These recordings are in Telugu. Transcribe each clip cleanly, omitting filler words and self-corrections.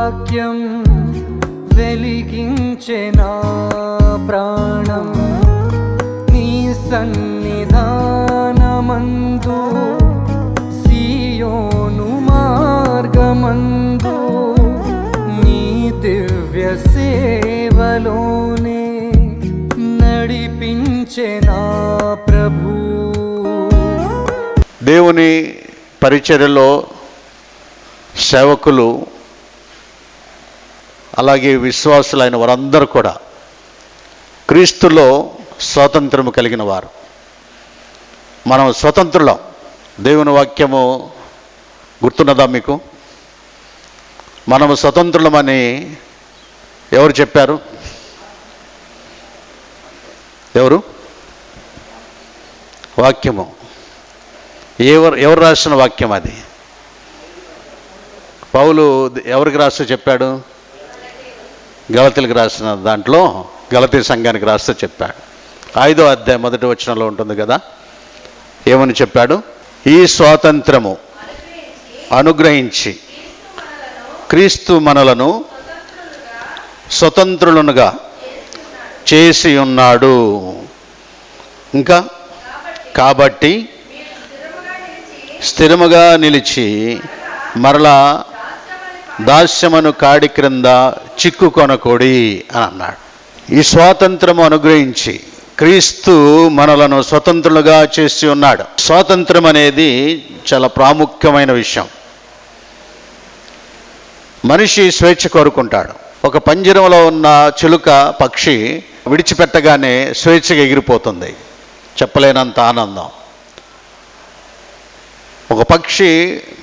వాక్యం వెలిగించే నా ప్రాణం, నీ సన్నిధానమందు సియోను మార్గమందు నీ దివ్య సేవలోనే నడిపించే నా ప్రభు. దేవుని పరిచర్యలో సేవకులు అలాగే విశ్వాసులైన వారందరూ కూడా క్రీస్తులో స్వాతంత్రము కలిగిన వారు. మనం స్వతంత్రులం. దేవుని వాక్యము గుర్తున్నదా మీకు? మనము స్వతంత్రులమని ఎవరు చెప్పారు? ఎవరు? వాక్యము. ఎవరు రాసిన వాక్యం అది? పౌలు ఎవరికి రాస్తూ చెప్పాడు? గలతీలకు రాసిన దాంట్లో గలతీ సంఘానికి రాస్తూ చెప్పాడు. 5వ అధ్యాయం 1వ వచనంలో ఉంటుంది కదా. ఏమని చెప్పాడు? ఈ స్వాతంత్రము అనుగ్రహించి క్రీస్తు మనలను స్వతంత్రులుగా చేసి ఉన్నాడు. ఇంకా కాబట్టి స్థిరముగా నిలిచి మరలా దాస్యమును కాడి క్రింద చిక్కుకొనకూడి అని అన్నాడు. ఈ స్వాతంత్రము అనుగ్రహించి క్రీస్తు మనలను స్వతంత్రులుగా చేసి ఉన్నాడు. స్వాతంత్రం అనేది చాలా ప్రాముఖ్యమైన విషయం. మనిషి స్వేచ్ఛ కోరుకుంటాడు. ఒక పంజరంలో ఉన్న చిలుక పక్షి విడిచిపెట్టగానే స్వేచ్ఛగా ఎగిరిపోతుంది. చెప్పలేనంత ఆనందం. ఒక పక్షి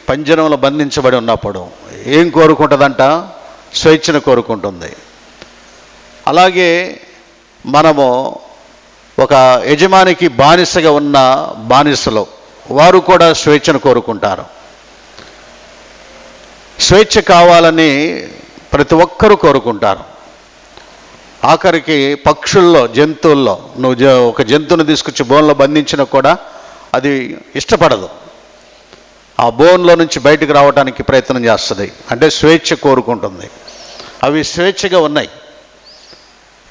పంజరంలో బంధించబడి ఉన్నప్పుడు ఏం కోరుకుంటుందంట? స్వేచ్ఛను కోరుకుంటుంది. అలాగే మనము ఒక యజమానికి బానిసగా ఉన్న బానిసలు వారు కూడా స్వేచ్ఛను కోరుకుంటారు. స్వేచ్ఛ కావాలని ప్రతి ఒక్కరూ కోరుకుంటారు. ఆఖరికి పక్షుల్లో, జంతువుల్లో నువ్వు ఒక జంతువుని తీసుకొచ్చి బోన్లో బంధించినా కూడా అది ఇష్టపడదు. ఆ బోన్లో నుంచి బయటకు రావడానికి ప్రయత్నం చేస్తుంది. అంటే స్వేచ్ఛ కోరుకుంటుంది. అవి స్వేచ్ఛగా ఉన్నాయి.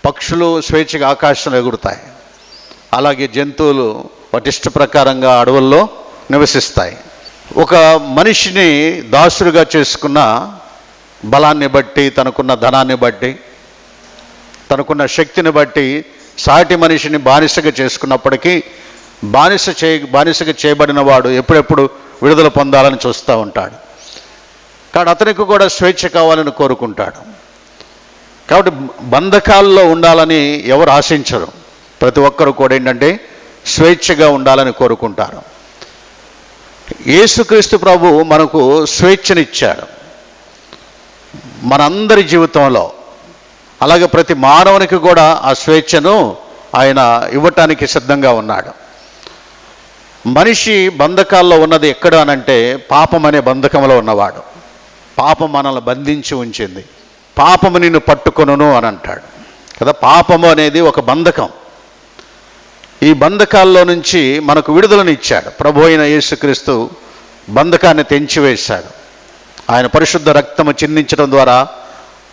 పక్షులు స్వేచ్ఛగా ఆకాశంలో ఎగురుతాయి. అలాగే జంతువులు వాటి ఇష్ట ప్రకారంగా అడవుల్లో నివసిస్తాయి. ఒక మనిషిని దాసుడుగా చేసుకున్న బలాన్ని బట్టి, తనకున్న ధనాన్ని బట్టి, తనకున్న శక్తిని బట్టి సాటి మనిషిని బానిసగా చేసుకున్నప్పటికీ బానిసగా చేయబడిన వాడు ఎప్పుడెప్పుడు విడుదల పొందాలని చూస్తూ ఉంటాడు. కానీ అతనికి కూడా స్వేచ్ఛ కావాలని కోరుకుంటాడు. కాబట్టి బంధకాల్లో ఉండాలని ఎవరు ఆశించరు. ప్రతి ఒక్కరు కూడా ఏంటంటే స్వేచ్ఛగా ఉండాలని కోరుకుంటారు. యేసుక్రీస్తు ప్రభు మనకు స్వేచ్ఛనిచ్చాడు మనందరి జీవితంలో. అలాగే ప్రతి మానవునికి కూడా ఆ స్వేచ్ఛను ఆయన ఇవ్వటానికి సిద్ధంగా ఉన్నాడు. మనిషి బంధకాల్లో ఉన్నది ఎక్కడ అనంటే పాపం అనే బంధకంలో ఉన్నవాడు. పాపం మనల్ని బంధించి ఉంచింది. పాపము నిన్ను పట్టుకొనును అని అంటాడు కదా. పాపము అనేది ఒక బంధకం. ఈ బంధకాల్లో నుంచి మనకు విడుదలను ఇచ్చాడు. ప్రభు అయిన యేసుక్రీస్తు బంధకాన్ని తెంచివేశాడు. ఆయన పరిశుద్ధ రక్తము చిందించడం ద్వారా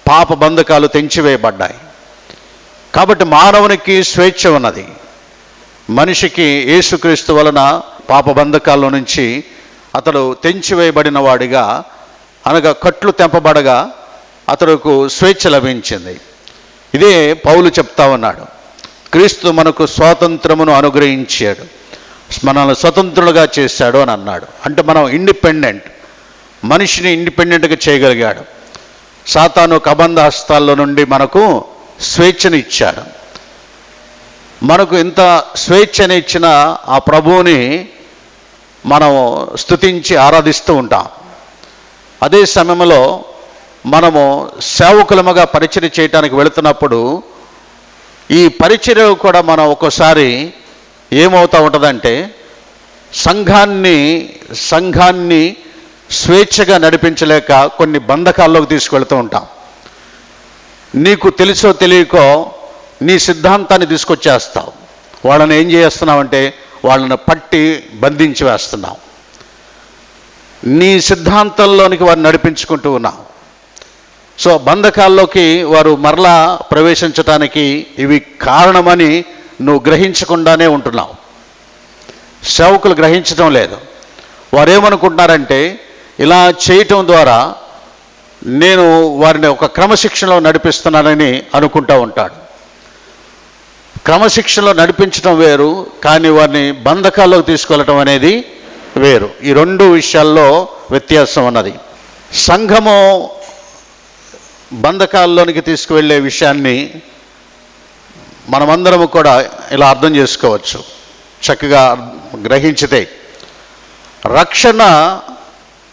పాప బంధకాలు తెంచివేయబడ్డాయి. కాబట్టి మానవునికి స్వేచ్ఛ ఉన్నది. మనిషికి యేసుక్రీస్తు వలన పాప బంధకాల్లో నుంచి అతడు తెంచివేయబడిన వాడిగా, అనగా కట్లు తెంపబడగా అతడుకు స్వేచ్ఛ లభించింది. ఇదే పౌలు చెప్తా ఉన్నాడు. క్రీస్తు మనకు స్వాతంత్రమును అనుగ్రహించాడు, మనల్ని స్వతంత్రులుగా చేశాడు అని అన్నాడు. అంటే మనం ఇండిపెండెంట్, మనిషిని ఇండిపెండెంట్గా చేయగలిగాడు. సాతాను కబంధ హస్తాల్లో నుండి మనకు స్వేచ్ఛను ఇచ్చాడు. మనకు ఇంత స్వేచ్ఛని ఇచ్చిన ఆ ప్రభువుని మనం స్తుతించి ఆరాధిస్తూ ఉంటాం. అదే సమయంలో మనము సేవకులముగా పరిచర్య చేయడానికి వెళుతున్నప్పుడు ఈ పరిచర్య కూడా మనం ఒక్కోసారి ఏమవుతూ ఉంటుందంటే సంఘాన్ని స్వేచ్ఛగా నడిపించలేక కొన్ని బంధకాల్లోకి తీసుకెళ్తూ ఉంటాం. నీకు తెలుసో తెలియకో నీ సిద్ధాంతాన్ని తీసుకొచ్చేస్తావు. వాళ్ళని ఏం చేస్తున్నావంటే వాళ్ళని పట్టి బంధించి వేస్తున్నావు. నీ సిద్ధాంతంలోనికి వారిని నడిపించుకుంటూ ఉన్నావు. సో బంధకాల్లోకి వారు మరలా ప్రవేశించటానికి ఇవి కారణమని నువ్వు గ్రహించకుండానే ఉంటున్నావు. సేవకులు గ్రహించడం లేదు. వారు ఏమనుకుంటున్నారంటే ఇలా చేయటం ద్వారా నేను వారిని ఒక క్రమశిక్షణలో నడిపిస్తున్నానని అనుకుంటూ ఉంటాడు. క్రమశిక్షణలో నడిపించడం వేరు, కానీ వారిని బంధకాల్లోకి తీసుకెళ్ళటం అనేది వేరు. ఈ రెండు విషయాల్లో వ్యత్యాసం ఉన్నది. సంఘము బంధకాల్లోనికి తీసుకువెళ్ళే విషయాన్ని మనమందరము కూడా ఇలా అర్థం చేసుకోవచ్చు, చక్కగా గ్రహించితే. రక్షణ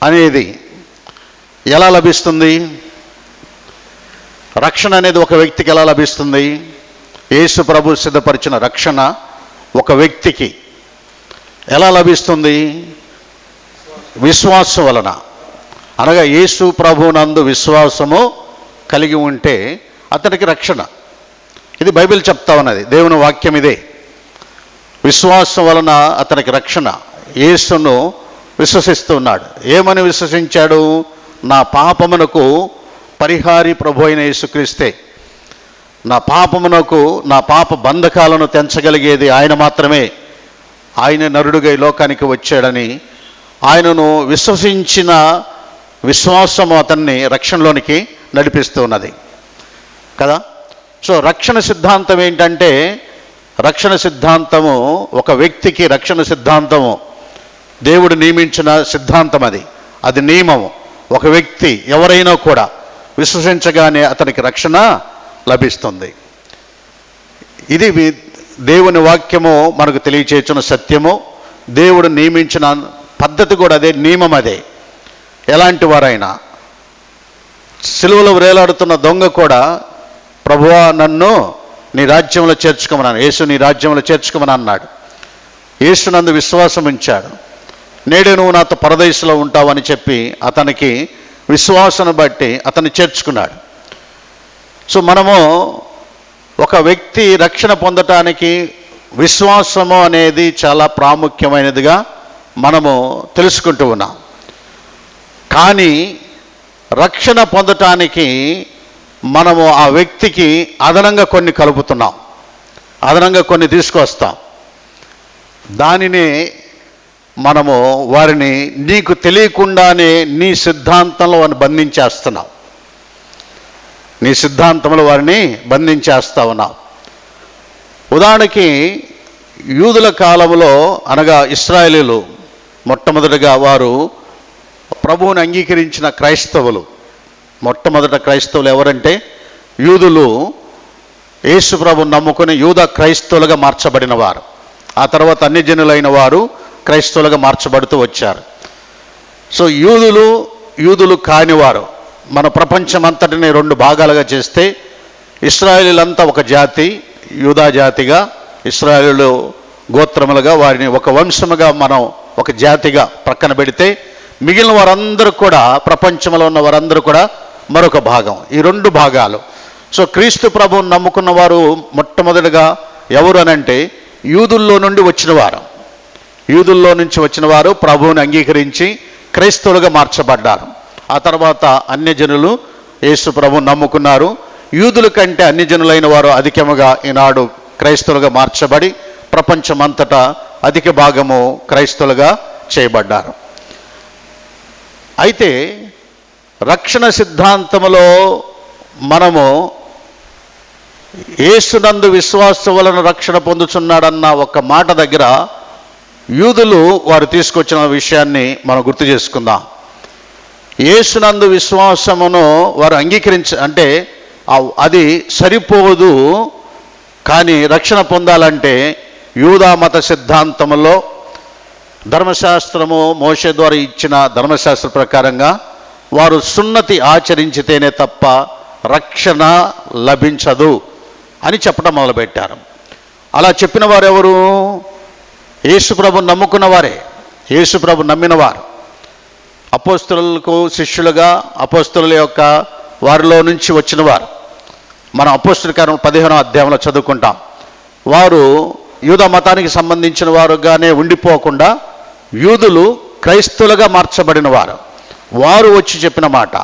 అనేది ఎలా లభిస్తుంది? రక్షణ అనేది ఒక వ్యక్తికి ఎలా లభిస్తుంది? యేసు ప్రభు సిద్ధపరిచిన రక్షణ ఒక వ్యక్తికి ఎలా లభిస్తుంది? విశ్వాసం వలన. అనగా యేసు ప్రభునందు విశ్వాసము కలిగి ఉంటే అతనికి రక్షణ. ఇది బైబిల్ చెప్తా ఉన్నది, దేవుని వాక్యం ఇదే. విశ్వాసం వలన అతనికి రక్షణ. యేసును విశ్వసిస్తున్నాడు. ఏమని విశ్వసించాడు? నా పాపమునకు పరిహారి ప్రభు అయిన యేసుక్రీస్తే. నా పాపమునకు, నా పాప బంధకాలను తెంచగలిగేది ఆయన మాత్రమే. ఆయన నరుడుగా ఈ లోకానికి వచ్చాడని ఆయనను విశ్వసించిన విశ్వాసము అతన్ని రక్షణలోనికి నడిపిస్తూ ఉన్నది కదా. సో రక్షణ సిద్ధాంతం ఏంటంటే, రక్షణ సిద్ధాంతము ఒక వ్యక్తికి రక్షణ సిద్ధాంతము దేవుడు నియమించిన సిద్ధాంతం. అది నియమము. ఒక వ్యక్తి ఎవరైనా కూడా విశ్వసించగానే అతనికి రక్షణ లభిస్తుంది. ఇది దేవుని వాక్యము మనకు తెలియచేస్తున్న సత్యము. దేవుడు నియమించిన పద్ధతి కూడా అదే, నియమం అదే. ఎలాంటి వారైనా, సిలువలో వేలాడుతున్న దొంగ కూడా ప్రభువా నన్ను నీ రాజ్యంలో చేర్చుకోమన్నాను, యేసు నీ రాజ్యంలో చేర్చుకోమని అన్నాడు. యేసునందు విశ్వాసం ఉంచాడు. నేడే నువ్వు నాతో పరదేశంలో ఉంటావని చెప్పి అతనికి విశ్వాసాన్ని బట్టి అతన్ని చేర్చుకున్నాడు. సో మనము ఒక వ్యక్తి రక్షణ పొందటానికి విశ్వాసము అనేది చాలా ప్రాముఖ్యమైనదిగా మనము తెలుసుకుంటూ ఉన్నాం. కానీ రక్షణ పొందటానికి మనము ఆ వ్యక్తికి అదనంగా కొన్ని కలుపుతున్నాం, అదనంగా కొన్ని తీసుకొస్తాం. దానినే మనము వారిని నీకు తెలియకుండానే నీ సిద్ధాంతంలో వారిని బంధించేస్తున్నావు. నీ సిద్ధాంతంలో వారిని బంధించేస్తా ఉన్నావు. ఉదాహరణకి యూదుల కాలంలో, అనగా ఇశ్రాయేలీలు మొట్టమొదటిగా వారు ప్రభువుని అంగీకరించిన క్రైస్తవులు. మొట్టమొదట క్రైస్తవులు ఎవరంటే యూదులు. యేసు ప్రభువుని నమ్ముకుని యూద క్రైస్తవులుగా మార్చబడిన వారు. ఆ తర్వాత అన్ని జనులైన వారు క్రైస్తవులుగా మార్చబడుతూ వచ్చారు. సో యూదులు కానివారు, మన ప్రపంచం అంతటిని రెండు భాగాలుగా చేస్తే ఇశ్రాయేలీలంతా ఒక జాతి, యూదా జాతిగా, ఇశ్రాయేలు గోత్రములుగా, వారిని ఒక వంశముగా మనం ఒక జాతిగా ప్రక్కన పెడితే మిగిలిన వారందరూ కూడా, ప్రపంచంలో ఉన్న వారందరూ కూడా మరొక భాగం. ఈ రెండు భాగాలు. సో క్రీస్తు ప్రభువుని నమ్ముకున్న వారు మొట్టమొదటిగా ఎవరు అనంటే యూదుల్లో నుండి వచ్చిన వారు. యూదుల్లో నుంచి వచ్చిన వారు ప్రభువుని అంగీకరించి క్రైస్తవులుగా మార్చబడ్డారు. ఆ తర్వాత అన్యజనులు యేసు ప్రభువుని నమ్ముకున్నారు. యూదుల కంటే అన్యజనులైన వారు అధికముగా ఈనాడు క్రైస్తవులుగా మార్చబడి ప్రపంచమంతటా అధిక భాగము క్రైస్తవులుగా చేయబడ్డారు. అయితే రక్షణ సిద్ధాంతములో మనము యేసునందు విశ్వాసం వలన రక్షణ పొందుచున్నాడన్న ఒక మాట దగ్గర యూదులు వారు తీసుకొచ్చిన విషయాన్ని మనం గుర్తు చేసుకుందాం. యేసునందు విశ్వాసమును వారు అంటే అది సరిపోదు. కానీ రక్షణ పొందాలంటే యూదా మత సిద్ధాంతంలో ధర్మశాస్త్రము, మోషే ద్వారా ఇచ్చిన ధర్మశాస్త్ర ప్రకారంగా వారు సున్నతి ఆచరించితేనే తప్ప రక్షణ లభించదు అని చెప్పడం మొదలుపెట్టారు. అలా చెప్పిన వారు ఎవరు? యేసుప్రభు నమ్ముకున్న వారే, యేసుప్రభు నమ్మినవారు. అపోస్తలులకు శిష్యులుగా అపోస్తలుల యొక్క వారిలో నుంచి వచ్చినవారు. మనం అపోస్తల కార్యములు 15వ అధ్యాయంలో చదువుకుంటాం. వారు యూదా మతానికి సంబంధించిన వారుగానే ఉండిపోకుండా యూదులు క్రైస్తవులుగా మార్చబడిన వారు. వారు వచ్చి చెప్పిన మాట,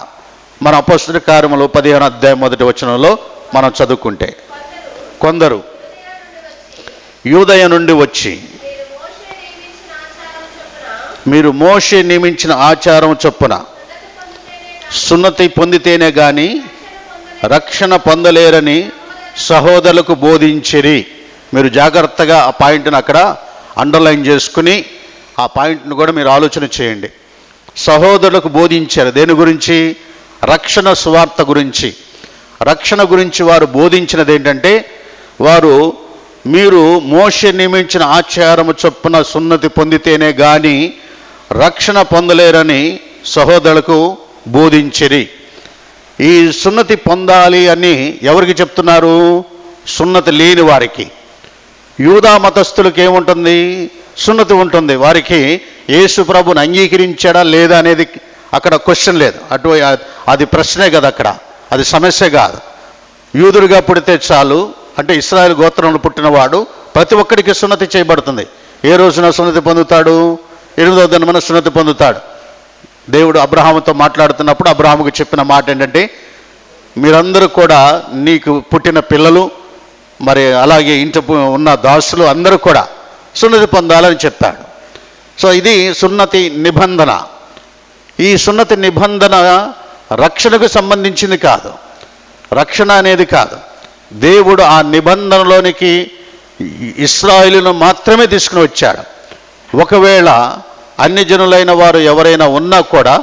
మన అపొస్తలుల కార్యములు 15వ అధ్యాయం 1వ వచనంలో మనం చదువుకుంటే, కొందరు యూదయ నుండి వచ్చి మీరు మోషే నియమించిన ఆచారం చొప్పున సున్నతి పొందితేనే గాని రక్షణ పొందలేరని సహోదరులకు బోధించిరి. మీరు జాగ్రత్తగా ఆ పాయింట్ని అక్కడ అండర్లైన్ చేసుకుని ఆ పాయింట్ను కూడా మీరు ఆలోచన చేయండి. సహోదరులకు బోధించారు. దేని గురించి? రక్షణ సువార్త గురించి. రక్షణ గురించి వారు బోధించినది ఏంటంటే, వారు మీరు మోషే నియమించిన ఆచారము చొప్పున సున్నతి పొందితేనే గాని రక్షణ పొందలేరని సహోదరులకు బోధించిరి. ఈ సున్నతి పొందాలి అని ఎవరికి చెప్తున్నారు? సున్నతి లేని వారికి. యూదా మతస్థులకు ఏముంటుంది? సున్నతి ఉంటుంది. వారికి యేసు ప్రభుని అంగీకరించాడా లేదా అనేది అక్కడ క్వశ్చన్ లేదు. అది ప్రశ్నే కదా, అక్కడ అది సమస్య కాదు. యూదుడిగా పుడితే చాలు, అంటే ఇశ్రాయేలు గోత్రంలో పుట్టినవాడు ప్రతి ఒక్కడికి సున్నతి చేయబడుతుంది. ఏ రోజున సున్నతి పొందుతాడు? 8వ దినమున సున్నతి పొందుతాడు. దేవుడు అబ్రహాముతో మాట్లాడుతున్నప్పుడు అబ్రహాముకు చెప్పిన మాట ఏంటంటే, మీరందరూ కూడా నీకు పుట్టిన పిల్లలు, మరి అలాగే ఇంట ఉన్న దాసులు అందరూ కూడా సున్నతి పొందాలని చెప్తాడు. సో ఇది సున్నతి నిబంధన. ఈ సున్నతి నిబంధన రక్షణకు సంబంధించింది కాదు, రక్షణ అనేది కాదు. దేవుడు ఆ నిబంధనలోనికి ఇశ్రాయేలును మాత్రమే తీసుకుని వచ్చాడు. ఒకవేళ అన్ని జనులైన వారు ఎవరైనా ఉన్నా కూడా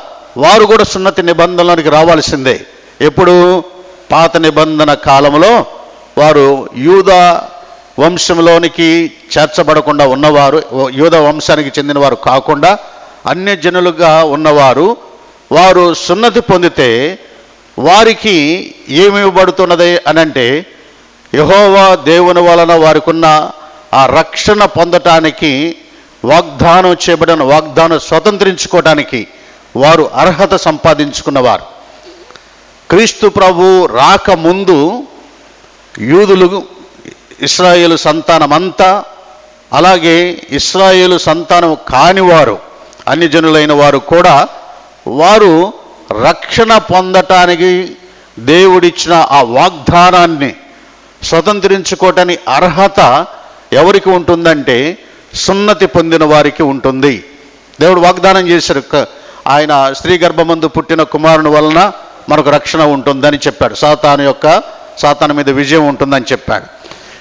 వారు కూడా సున్నతి నిబంధనలోనికి రావాల్సిందే. ఎప్పుడు? పాత నిబంధన కాలంలో వారు యూదా వంశంలోనికి చేర్చబడకుండా ఉన్నవారు, యూదా వంశానికి చెందినవారు కాకుండా అన్య జనులుగా ఉన్నవారు, వారు సున్నతి పొందితే వారికి ఏమి ఇవ్వబడుతున్నది అనంటే, యెహోవా దేవుని వలన వారికి ఉన్న ఆ రక్షణ పొందటానికి, వాగ్దానం చేయబడిన వాగ్దానం స్వతంత్రించుకోవడానికి వారు అర్హత సంపాదించుకున్నవారు. క్రీస్తు ప్రభు రాకముందు యూదులు, ఇశ్రాయేలు సంతానమంతా, అలాగే ఇశ్రాయేలు సంతానం కానివారు అన్ని జనులైన వారు కూడా వారు రక్షణ పొందటానికి దేవుడిచ్చిన ఆ వాగ్దానాన్ని స్వతంత్రించుకోవటానికి అర్హత ఎవరికి ఉంటుందంటే సున్నతి పొందిన వారికి ఉంటుంది. దేవుడు వాగ్దానం చేశారు, ఆయన స్త్రీ గర్భమందు పుట్టిన కుమారుని వలన మనకు రక్షణ ఉంటుందని చెప్పాడు. సాతాను మీద విజయం ఉంటుందని చెప్పాడు.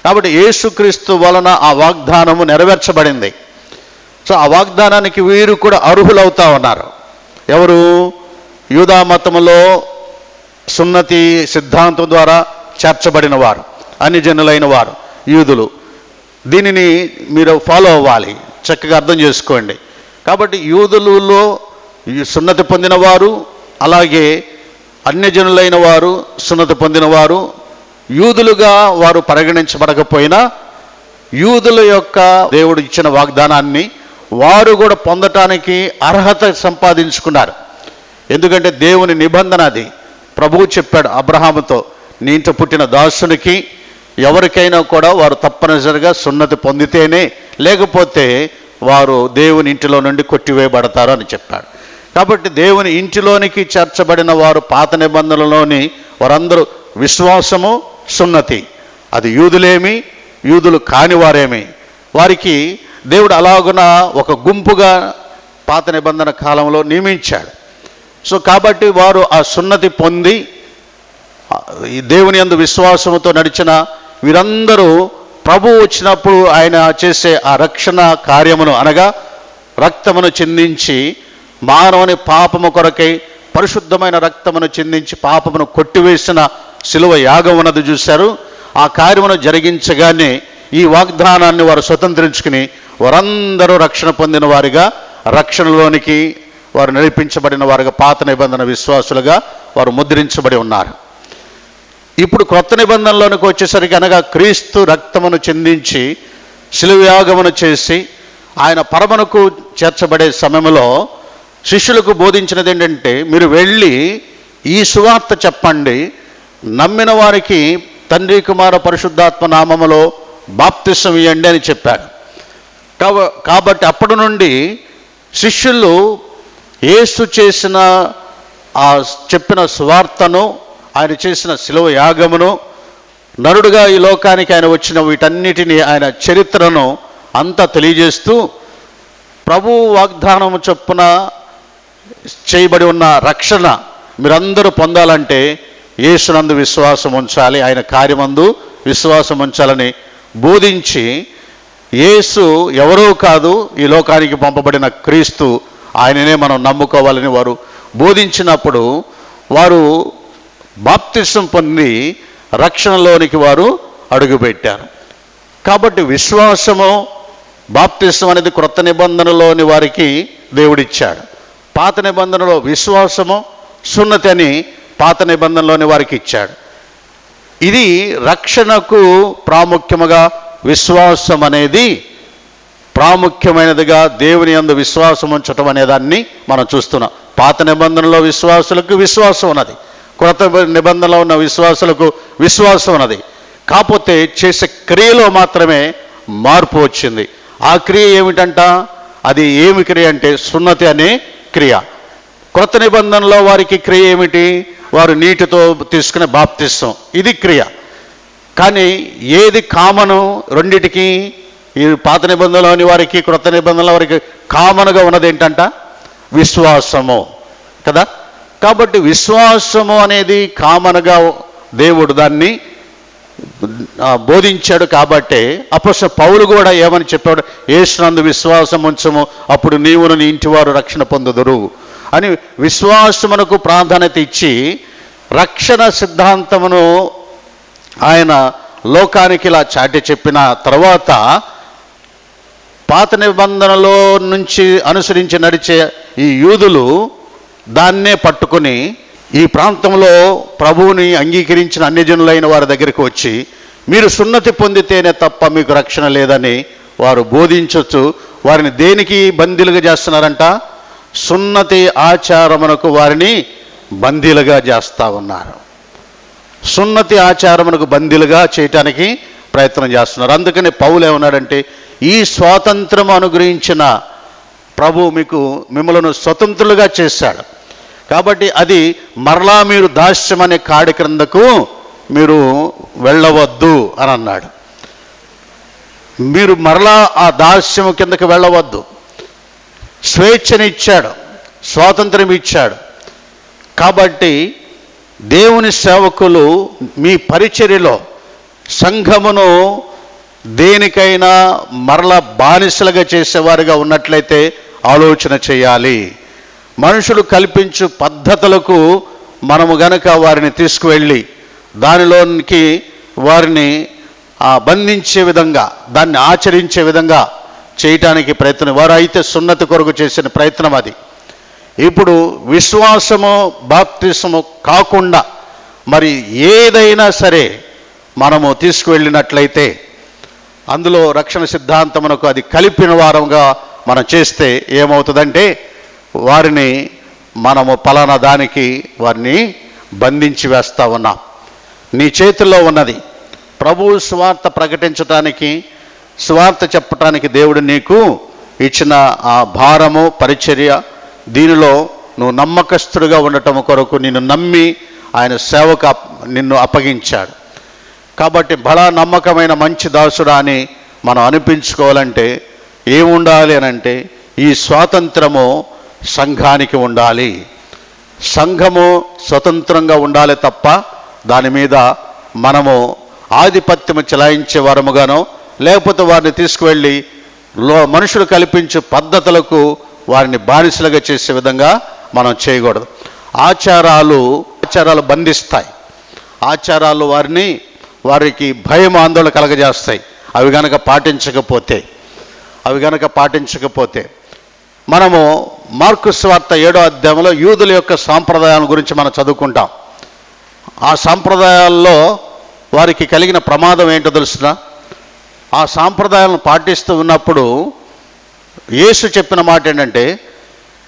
కాబట్టి యేసుక్రీస్తు వలన ఆ వాగ్దానము నెరవేర్చబడింది. సో ఆ వాగ్దానానికి వీరు కూడా అర్హులవుతా ఉన్నారు. ఎవరు? యూదా మతములో సున్నతి సిద్ధాంతం ద్వారా చేర్చబడిన వారు, అన్ని జనులైన వారు, యూదులు. దీనిని మీరు ఫాలో అవ్వాలి, చక్కగా అర్థం చేసుకోండి. కాబట్టి యూదులలో సున్నతి పొందిన వారు, అలాగే అన్యజనులైన వారు, సున్నతి పొందిన వారు, యూదులుగా వారు పరిగణించబడకపోయినా యూదుల యొక్క దేవుడు ఇచ్చిన వాగ్దానాన్ని వారు కూడా పొందటానికి అర్హత సంపాదించుకున్నారు. ఎందుకంటే దేవుని నిబంధన అది. ప్రభువు చెప్పాడు అబ్రహాముతో, నీ ఇంట పుట్టిన దాసునికి ఎవరికైనా కూడా వారు తప్పనిసరిగా సున్నతి పొందితేనే, లేకపోతే వారు దేవుని ఇంటిలో నుండి కొట్టివేయబడతారు అని చెప్పాడు. కాబట్టి దేవుని ఇంటిలోనికి చేర్చబడిన వారు పాత నిబంధనలోని వారందరూ విశ్వాసము, సున్నతి, అది యూదులేమి యూదులు కానివారేమి, వారికి దేవుడు అలాగున ఒక గుంపుగా పాత నిబంధన కాలంలో నియమించాడు. సో కాబట్టి వారు ఆ సున్నతి పొంది ఈ దేవుని యందు విశ్వాసముతో నడిచిన వీరందరూ ప్రభువు వచ్చినప్పుడు ఆయన చేసే ఆ రక్షణ కార్యమును, అనగా రక్తమును చిందించి మానవుని పాపము కొరకై పరిశుద్ధమైన రక్తమును చిందించి పాపమును కొట్టివేసిన శిలువ యాగం ఉన్నది చూశారు. ఆ కార్యమును జరిగించగానే ఈ వాగ్దానాన్ని వారు స్వతంత్రించుకుని వారందరూ రక్షణ పొందిన వారిగా, రక్షణలోనికి వారు నడిపించబడిన వారుగా, పాత నిబంధన విశ్వాసులుగా వారు ముద్రించబడి ఉన్నారు. ఇప్పుడు కొత్త నిబంధనలోనికి వచ్చేసరికి, అనగా క్రీస్తు రక్తమును చిందించి శిలువయాగమును చేసి ఆయన పరమునకు చేర్చబడే సమయంలో శిష్యులకు బోధించినది ఏంటంటే, మీరు వెళ్ళి ఈ సువార్త చెప్పండి, నమ్మిన వారికి తండ్రి కుమార పరిశుద్ధాత్మ నామములో బాప్తిసం ఇవ్వండి అని చెప్పాడు. కాబట్టి అప్పటి నుండి శిష్యులు యేసు చేసిన ఆ చెప్పిన సువార్తను, ఆయన చేసిన శిలువ యాగమును, నరుడుగా ఈ లోకానికి ఆయన వచ్చిన వీటన్నిటినీ, ఆయన చరిత్రను అంతా తెలియజేస్తూ ప్రభు వాగ్దానము చొప్పున చేయబడి ఉన్న రక్షణ మీరందరూ పొందాలంటే యేసునందు విశ్వాసం ఉంచాలి, ఆయన కార్యమందు విశ్వాసం ఉంచాలని బోధించి, యేసు ఎవరో కాదు, ఈ లోకానికి పంపబడిన క్రీస్తు, ఆయననే మనం నమ్ముకోవాలని వారు బోధించినప్పుడు వారు బాప్తిసం పొంది రక్షణలోనికి వారు అడుగుపెట్టారు. కాబట్టి విశ్వాసము, బాప్తిసం అనేది క్రొత్త నిబంధనలోని వారికి దేవుడిచ్చాడు. పాత నిబంధనలో విశ్వాసము, సున్నతి అని పాత నిబంధనలోని వారికి ఇచ్చాడు. ఇది రక్షణకు ప్రాముఖ్యముగా విశ్వాసం అనేది ప్రాముఖ్యమైనదిగా దేవుని యందు విశ్వాసం ఉంచటం అనేదాన్ని మనం చూస్తున్నాం. పాత నిబంధనలో విశ్వాసులకు విశ్వాసం ఉన్నది, క్రొత్త నిబంధనలో ఉన్న విశ్వాసులకు విశ్వాసం ఉన్నది. కాకపోతే చేసే క్రియలో మాత్రమే మార్పు వచ్చింది. ఆ క్రియ ఏమిటంట? అది ఏమి క్రియ అంటే సున్నతి అనే క్రియ. క్రొత్త నిబంధనలో వారికి క్రియ ఏమిటి? వారు నీటితో తీసుకునే బాప్తిసం, ఇది క్రియ. కానీ ఏది కామను రెండిటికి? ఈ పాత నిబంధనలోని వారికి, క్రొత్త నిబంధనల వారికి కామన్గా ఉన్నది ఏంటంట? విశ్వాసము కదా. కాబట్టి విశ్వాసము అనేది కామన్గా దేవుడు దాన్ని బోధించాడు. కాబట్టి అపోస్తలుడైన పౌలు కూడా ఏమని చెప్పాడు? యేసునందు విశ్వాసం ఉంచము, అప్పుడు నీవును నీ ఇంటివారు రక్షణ పొందుదురు అని విశ్వాసమునకు ప్రాధాన్యత ఇచ్చి రక్షణ సిద్ధాంతమును ఆయన లోకానికి ఇలా చాటి చెప్పిన తర్వాత పాత నిబంధనలో నుంచి అనుసరించి నడిచే ఈ యూదులు దాన్నే పట్టుకుని ఈ ప్రాంతంలో ప్రభువుని అంగీకరించిన అన్యజనులైన వారి దగ్గరికి వచ్చి, మీరు సున్నతి పొందితేనే తప్ప మీకు రక్షణ లేదని వారు బోధించవచ్చు. వారిని దేనికి బందీలుగా చేస్తున్నారంట? సున్నతి ఆచారమునకు వారిని బందీలుగా చేస్తూ ఉన్నారు. సున్నతి ఆచారమునకు బందీలుగా చేయటానికి ప్రయత్నం చేస్తున్నారు. అందుకని పౌలు ఏమన్నాడంటే, ఈ స్వాతంత్రం అనుగ్రహించిన ప్రభు మిమ్మలను స్వతంత్రులుగా చేశాడు. కాబట్టి అది మరలా మీరు దాస్యం అనే కాడి క్రిందకు మీరు వెళ్ళవద్దు అని అన్నాడు. మీరు మరలా ఆ దాస్యము కిందకు వెళ్ళవద్దు. స్వేచ్ఛనిచ్చాడు, స్వాతంత్రం ఇచ్చాడు. కాబట్టి దేవుని సేవకులు మీ పరిచర్యలో సంఘమును దేనికైనా మరల బానిసలుగా చేసేవారుగా ఉన్నట్లయితే ఆలోచన చేయాలి. మనుషులు కల్పించు పద్ధతులకు మనము గనక వారిని తీసుకువెళ్ళి దానిలోనికి వారిని బంధించే విధంగా, దాన్ని ఆచరించే విధంగా చేయటానికి ప్రయత్నం, వారు అయితే సున్నతి కొరకు చేసిన ప్రయత్నం అది. ఇప్పుడు విశ్వాసము, బాప్తిసము కాకుండా మరి ఏదైనా సరే మనము తీసుకువెళ్ళినట్లయితే అందులో రక్షణ సిద్ధాంతమునకు అది కలిపిన వారంగా మనం చేస్తే ఏమవుతుందంటే వారిని మనము పలానా దానికి వారిని బంధించి వేస్తూ ఉన్నాం. నీ చేతుల్లో ఉన్నది ప్రభువు సువార్త ప్రకటించటానికి, సువార్త చెప్పటానికి దేవుడు నీకు ఇచ్చిన ఆ భారము, పరిచర్య, దీనిలో నువ్వు నమ్మకస్తుడిగా ఉండటం కొరకు నిన్ను నమ్మి ఆయన సేవకు నిన్ను అప్పగించాడు. కాబట్టి బలా నమ్మకమైన మంచి దాసుడా అని మనం అనిపించుకోవాలంటే ఏముండాలి అని అంటే ఈ స్వాతంత్రము సంఘానికి ఉండాలి. సంఘము స్వతంత్రంగా ఉండాలి తప్ప దాని మీద మనము ఆధిపత్యము చెలాయించే వారముగానో లేకపోతే వారిని తీసుకువెళ్ళి మనుషులు కల్పించే పద్ధతులకు వారిని బానిసలుగా చేసే విధంగా మనం చేయకూడదు. ఆచారాలు బంధిస్తాయి. ఆచారాలు వారికి భయం, ఆందోళన కలగజేస్తాయి. అవి గనక పాటించకపోతే మనము మార్కు సువార్త 7వ అధ్యాయంలో యూదుల యొక్క సాంప్రదాయాల గురించి మనం చదువుకుంటాం. ఆ సాంప్రదాయాల్లో వారికి కలిగిన ప్రమాదం ఏంటో తెలుసునా? ఆ సాంప్రదాయాలను పాటిస్తూ ఉన్నప్పుడు యేసు చెప్పిన మాట ఏంటంటే,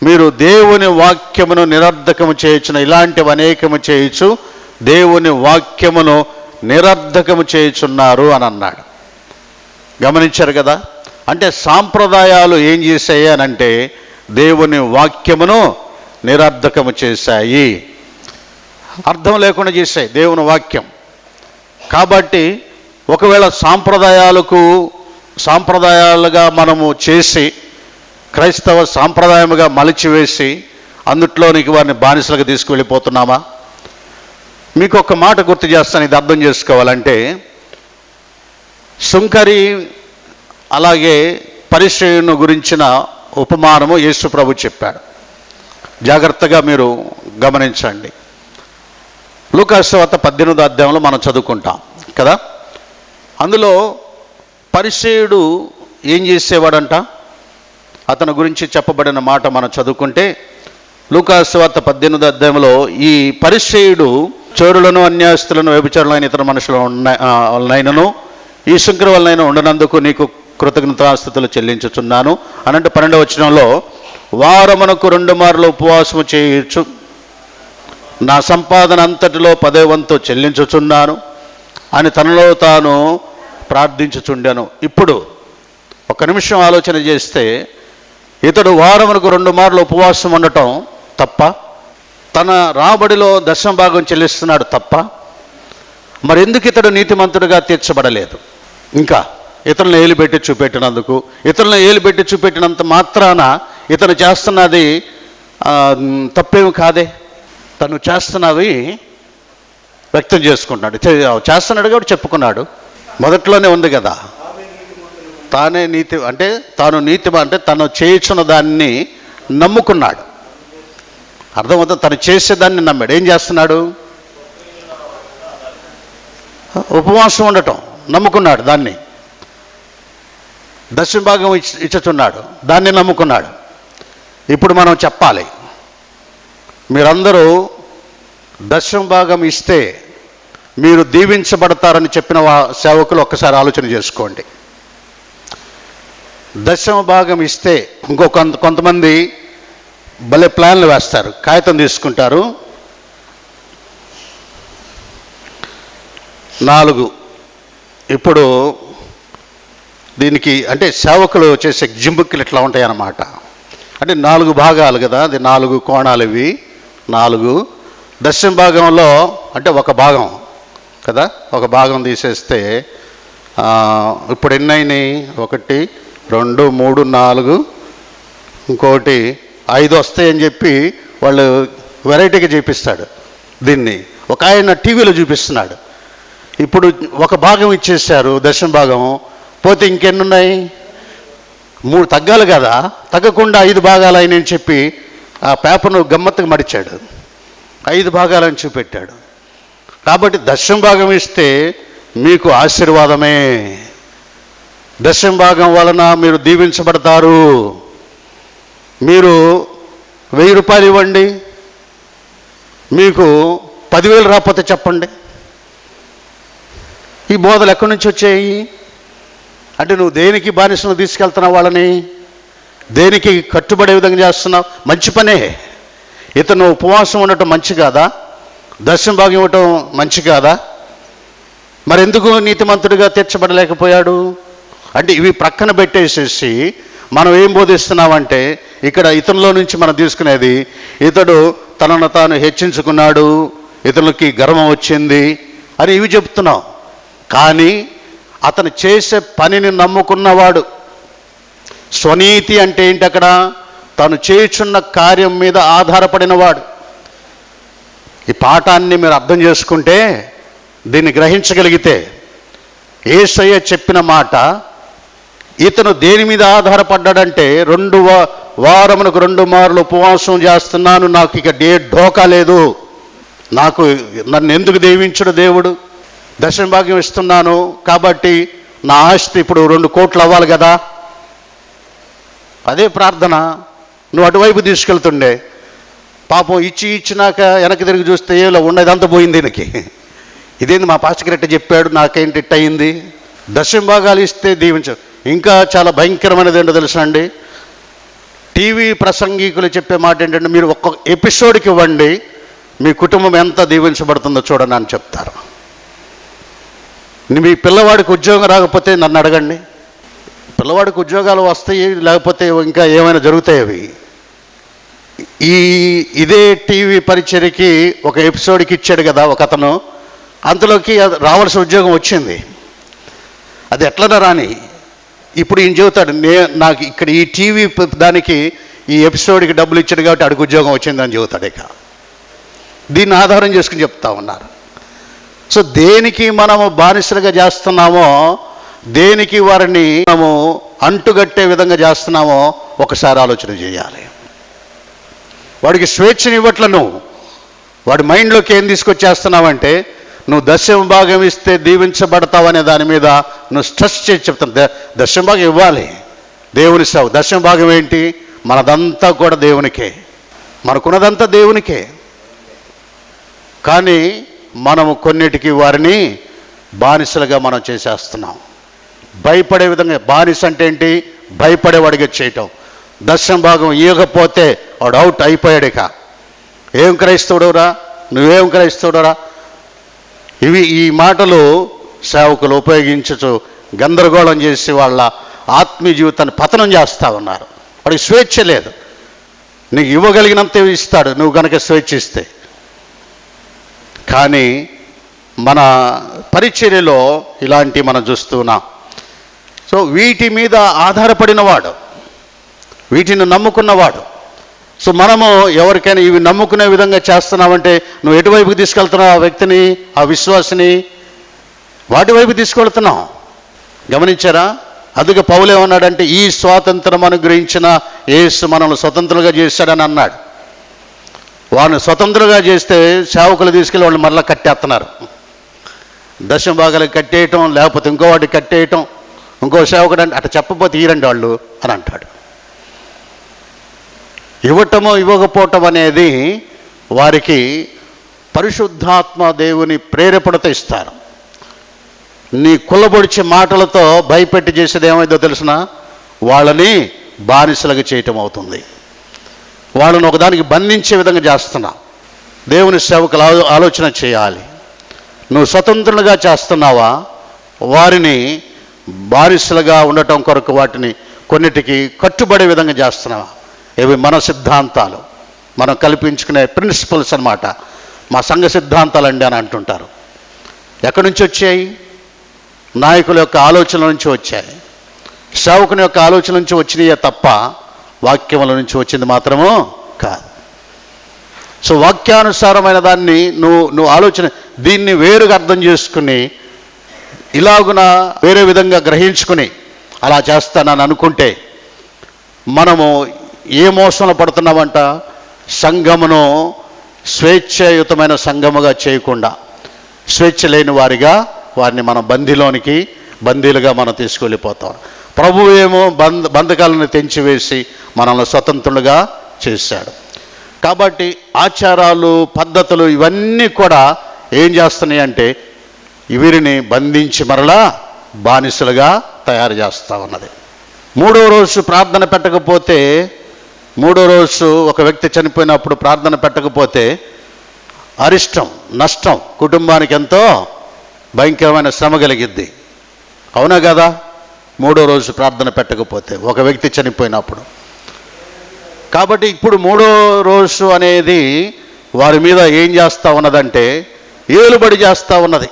మీరు దేవుని వాక్యమును నిరర్ధకము చేయొచ్చును, ఇలాంటివి అనేకము చేయొచ్చు, దేవుని వాక్యమును నిరర్ధకము చేయుచున్నారు అని అన్నాడు. గమనించారు కదా? అంటే సాంప్రదాయాలు ఏం చేశాయి అనంటే దేవుని వాక్యమును నిరర్ధకము చేశాయి, అర్థం లేకుండా చేశాయి దేవుని వాక్యం. కాబట్టి ఒకవేళ సాంప్రదాయాలుగా మనము చేసి క్రైస్తవ సాంప్రదాయముగా మలిచివేసి అందుట్లోనికి వారిని బానిసలుగా తీసుకువెళ్ళిపోతున్నామా? మీకు ఒక మాట గుర్తు చేస్తాను, ఇది అర్థం చేసుకోవాలంటే, సుంకరి అలాగే పరిసయ్యుని గురించిన ఉపమానము యేసు ప్రభు చెప్పాడు. జాగ్రత్తగా మీరు గమనించండి. లూకాసు సువార్త 18వ అధ్యాయంలో మనం చదువుకుంటాం కదా. అందులో పరిసయ్యుడు ఏం చేసేవాడంట, అతని గురించి చెప్పబడిన మాట మనం చదువుకుంటే లూకాసు సువార్త 18వ అధ్యాయంలో ఈ పరిసయ్యుడు చోరులను, అన్యాయస్తులను, వ్యభిచారులైన ఇతర మనుషుల వలనైనను ఈ సుంకరి వలనైనా ఉండనందుకు నీకు కృతజ్ఞతాస్తుతులు చెల్లించుచున్నాను అనంటే 12వ వచనంలో, వారమునకు 2 మార్లు ఉపవాసము చేయొచ్చు, నా సంపాదన అంతటిలో 10వ వంతు చెల్లించుచున్నాను అని తనలో తాను ప్రార్థించుచుండాను. ఇప్పుడు ఒక నిమిషం ఆలోచన చేస్తే, ఇతడు వారమునకు 2 మార్లు ఉపవాసం ఉండటం తప్ప, తన రాబడిలో 10వ భాగం చెల్లిస్తున్నాడు తప్ప, మరి ఎందుకు ఇతడు నీతిమంతుడిగా తీర్చబడలేదు? ఇంకా ఇతరులను ఏలుబెట్టి చూపెట్టినందుకు, ఇతరులను ఏలుబెట్టి చూపెట్టినంత మాత్రాన ఇతను చేస్తున్నది తప్పేమి కాదే. తను చేస్తున్నవి వ్యక్తం చేసుకుంటున్నాడు, చేస్తున్నాడు కాబట్టి చెప్పుకున్నాడు. మొదట్లోనే ఉంది కదా, తానే నీతి అంటే తాను నీతి అంటే తను చేయుచున్న దాన్ని నమ్ముకున్నాడు. అర్థమవుతుంది, తను చేసేదాన్ని నమ్మాడు. ఏం చేస్తున్నాడు? ఉపవాసం ఉండటం నమ్ముకున్నాడు, దాన్ని 10వ భాగం ఇచ్చుచున్నాడు, దాన్ని నమ్ముకున్నాడు. ఇప్పుడు మనం చెప్పాలి, మీరందరూ 10వ భాగం ఇస్తే మీరు దీవించబడతారని చెప్పిన సేవకులు ఒక్కసారి ఆలోచన చేసుకోండి. 10వ భాగం ఇస్తే కొంతమంది భలే ప్లాన్లు వేస్తారు, కాగితం తీసుకుంటారు, 4 ఇప్పుడు దీనికి అంటే సేవకులు చేసే జింబుక్కులు ఇట్లా ఉంటాయి అన్నమాట. అంటే 4 భాగాలు కదా, అది 4 కోణాలు, ఇవి 4. 10వ భాగంలో అంటే ఒక భాగం కదా, ఒక భాగం తీసేస్తే ఇప్పుడు ఎన్నైనాయి? 1 2 3 4, ఇంకోటి 5 వస్తాయని చెప్పి వాళ్ళు వెరైటీగా చూపిస్తాడు దీన్ని. ఒక ఆయన టీవీలో చూపిస్తున్నాడు. ఇప్పుడు ఒక భాగం ఇచ్చేసారు, 10వ భాగం పోతే ఇంకెన్నున్నాయి? 3 తగ్గాలి కదా, తగ్గకుండా 5 భాగాలు అయినని చెప్పి ఆ పేపర్ను గమ్మత్తుగా మడిచాడు, 5 భాగాలని చూపెట్టాడు. కాబట్టి 10వ భాగం ఇస్తే మీకు ఆశీర్వాదమే, 10వ భాగం వలన మీరు దీవించబడతారు. మీరు 1000 రూపాయలు ఇవ్వండి, మీకు 10,000 రాకపోతే చెప్పండి. ఈ బోధలు ఎక్కడి నుంచి వచ్చాయి? అంటే నువ్వు దేనికి బానిసను తీసుకెళ్తున్నావు వాళ్ళని, దేనికి కట్టుబడే విధంగా చేస్తున్నావు? మంచి పనే. ఇతను ఉపవాసం ఉండటం మంచి కాదా? 10వ భాగం ఇవ్వటం మంచి కాదా? మరి ఎందుకు నీతిమంతుడిగా తీర్చబడలేకపోయాడు? అంటే ఇవి ప్రక్కన పెట్టేసేసి మనం ఏం బోధిస్తున్నామంటే, ఇక్కడ ఇతనిలో నుంచి మనం తీసుకునేది, ఇతడు తనను తాను హెచ్చించుకున్నాడు, ఇతరులకి గర్వం వచ్చింది అని ఇవి చెప్తున్నాం. కానీ అతను చేసే పనిని నమ్ముకున్నవాడు, స్వనీతి అంటే ఏంటి? అక్కడ తాను చేయుచున్న కార్యం మీద ఆధారపడినవాడు. ఈ పాఠాన్ని మీరు అర్థం చేసుకుంటే, దీన్ని గ్రహించగలిగితే, యేసయ్య చెప్పిన మాట, ఇతను దేని మీద ఆధారపడ్డాడంటే, వారమునకు 2 మార్లు ఉపవాసం చేస్తున్నాను, నాకు ఇక ఢోకా లేదు, నన్ను ఎందుకు దీవించడు దేవుడు? 10వ భాగం ఇస్తున్నాను కాబట్టి నా ఆస్తి ఇప్పుడు 2 కోట్లు అవ్వాలి కదా. అదే ప్రార్థన. నువ్వు అటువైపు తీసుకెళ్తుండే, పాపం ఇచ్చినాక వెనక్కి తిరిగి చూస్తే ఏలో ఉన్నదంతా పోయింది దీనికి. ఇదేంది మా పాస్టర్ చెప్పాడు, నాకేంటి ఇట్ అయింది? 10వ భాగాలు ఇస్తే దీవించు. ఇంకా చాలా భయంకరమైనది ఏంటో తెలుసా అండి, టీవీ ప్రసంగికులు చెప్పే మాట ఏంటంటే, మీరు ఒక్క ఎపిసోడ్కి ఇవ్వండి, మీ కుటుంబం ఎంత దీవించబడుతుందో చూడండి అని చెప్తారు. మీ పిల్లవాడికి ఉద్యోగం రాకపోతే నన్ను అడగండి, పిల్లవాడికి ఉద్యోగాలు వస్తాయి, లేకపోతే ఇంకా ఏమైనా జరుగుతాయి. అవి ఇదే టీవీ పరిచర్యకి ఒక ఎపిసోడ్కి ఇచ్చాడు కదా ఒక అతను, అందులోకి రావాల్సిన ఉద్యోగం వచ్చింది. అది ఎట్లనా రాని, ఇప్పుడు ఈయన చెబుతాడు, నాకు ఇక్కడ ఈ టీవీ దానికి ఈ ఎపిసోడ్కి డబ్బులు ఇచ్చాడు కాబట్టి అడుగు ఉద్యోగం వచ్చిందని చెబుతాడు. ఇక దీన్ని ఆధారం చేసుకుని చెప్తా ఉన్నారు. సో దేనికి మనము బానిసలుగా చేస్తున్నామో, దేనికి వారిని మనము అంటుగట్టే విధంగా చేస్తున్నామో ఒకసారి ఆలోచన చేయాలి. వాడికి స్వేచ్ఛని ఇవ్వట్ల, నువ్వు వాడి మైండ్లోకి ఏం తీసుకొచ్చేస్తున్నావంటే, నువ్వు దశమ భాగం ఇస్తే దీవించబడతావు అనే దాని మీద నువ్వు స్ట్రెస్ చేసి చెప్తాను. దశమ భాగం ఇవ్వాలి, దేవుని సేవ. దశమ భాగం ఏంటి? మనదంతా కూడా దేవునికే, మనకున్నదంతా దేవునికే. కానీ మనము కొన్నిటికి వారిని బానిసలుగా మనం చేసేస్తున్నాం. భయపడే విధంగా. బానిస అంటే ఏంటి? భయపడేవాడిగా చేయటం. దశమ భాగం ఇవ్వకపోతే వాడు అవుట్ అయిపోయాడు. ఇక ఏం క్రైస్తవుడవురా, నువ్వేం క్రైస్తవుడరా? ఈ మాటలు సేవకులు ఉపయోగించచ్చు గందరగోళం చేసి వాళ్ళ ఆత్మీయ జీవితాన్ని పతనం చేస్తూ ఉన్నారు. వాడికి స్వేచ్ఛ లేదు. నీకు ఇవ్వగలిగినంత ఇస్తాడు నువ్వు కనుక స్వేచ్ఛ ఇస్తే. కానీ మన పరిచర్యలో ఇలాంటివి మనం చూస్తున్నాం. సో వీటి మీద ఆధారపడినవాడు, వీటిని నమ్ముకున్నవాడు. సో మనము ఎవరికైనా ఇవి నమ్ముకునే విధంగా చేస్తున్నావంటే నువ్వు ఎటువైపుకి తీసుకెళ్తున్నావు ఆ వ్యక్తిని, ఆ విశ్వాసిని? వాటి వైపు తీసుకెళ్తున్నావు. గమనించారా? అందుకే పౌలు ఏమన్నాడంటే, ఈ స్వాతంత్రం అనుగ్రహించిన యేసు మనల్ని స్వతంత్రులుగా చేశాడని అన్నాడు. వాడిని స్వతంత్రంగా చేస్తే సేవకులు తీసుకెళ్ళి వాళ్ళు మరలా కట్టేస్తున్నారు. దశమ భాగాలకు కట్టేయటం, లేకపోతే ఇంకో వాటికి కట్టేయటం. ఇంకో సేవకుడు అంటే అట్లా చెప్పబోతే ఈరండి వాళ్ళు అని అంటాడు. ఇవ్వటము ఇవ్వకపోవటం అనేది వారికి పరిశుద్ధాత్మ దేవుని ప్రేరేపణతో ఇస్తారు. నీ కుల్లబొడిచే మాటలతో భయపెట్టి చేసేది ఏమైందో తెలిసిన, వాళ్ళని బానిసలుగా చేయటం అవుతుంది. వాళ్ళని ఒకదానికి బంధించే విధంగా చేస్తున్నా. దేవుని సేవకులు ఆలోచన చేయాలి. నువ్వు స్వతంత్రులుగా చేస్తున్నావా, వారిని బానిసలుగా ఉండటం కొరకు వాటిని కొన్నిటికి కట్టుబడే విధంగా చేస్తున్నావా? ఇవి మన సిద్ధాంతాలు, మనం కల్పించుకునే ప్రిన్సిపల్స్ అన్నమాట. మా సంఘ సిద్ధాంతాలండి అని అంటుంటారు. ఎక్కడి నుంచి వచ్చాయి? నాయకుల యొక్క ఆలోచన నుంచి వచ్చాయి, సేవకుని యొక్క ఆలోచన నుంచి వచ్చినాయే తప్ప వాక్యముల నుంచి వచ్చింది మాత్రము కాదు. సో వాక్యానుసారమైన దాన్ని నువ్వు ఆలోచన, దీన్ని వేరుగా అర్థం చేసుకుని ఇలాగున వేరే విధంగా గ్రహించుకుని అలా చేస్తానని అనుకుంటే మనము ఏ మోసంలో పడుతున్నామంట? సంఘమును స్వేచ్ఛాయుతమైన సంఘముగా చేయకుండా స్వేచ్ఛ లేని వారిగా వారిని మనం బందీలుగా మనం తీసుకెళ్ళిపోతాం. ప్రభువు ఏమో బంధకాలను తెంచివేసి మనల్ని స్వతంత్రులుగా చేశాడు. కాబట్టి ఆచారాలు, పద్ధతులు ఇవన్నీ కూడా ఏం చేస్తున్నాయి అంటే వీరిని బంధించి మరలా బానిసలుగా తయారు చేస్తూ ఉన్నది. మూడో రోజు ప్రార్థన పెట్టకపోతే, మూడో రోజు ఒక వ్యక్తి చనిపోయినప్పుడు ప్రార్థన పెట్టకపోతే అరిష్టం, నష్టం, కుటుంబానికి ఎంతో భయంకరమైన శ్రమ కలిగిద్ది. అవునా కదా? మూడో రోజు ప్రార్థన పెట్టకపోతే ఒక వ్యక్తి చనిపోయినప్పుడు. కాబట్టి ఇప్పుడు మూడో రోజు అనేది వారి మీద ఏం చేస్తూ ఉన్నదంటే ఏలుబడి చేస్తూ ఉన్నది.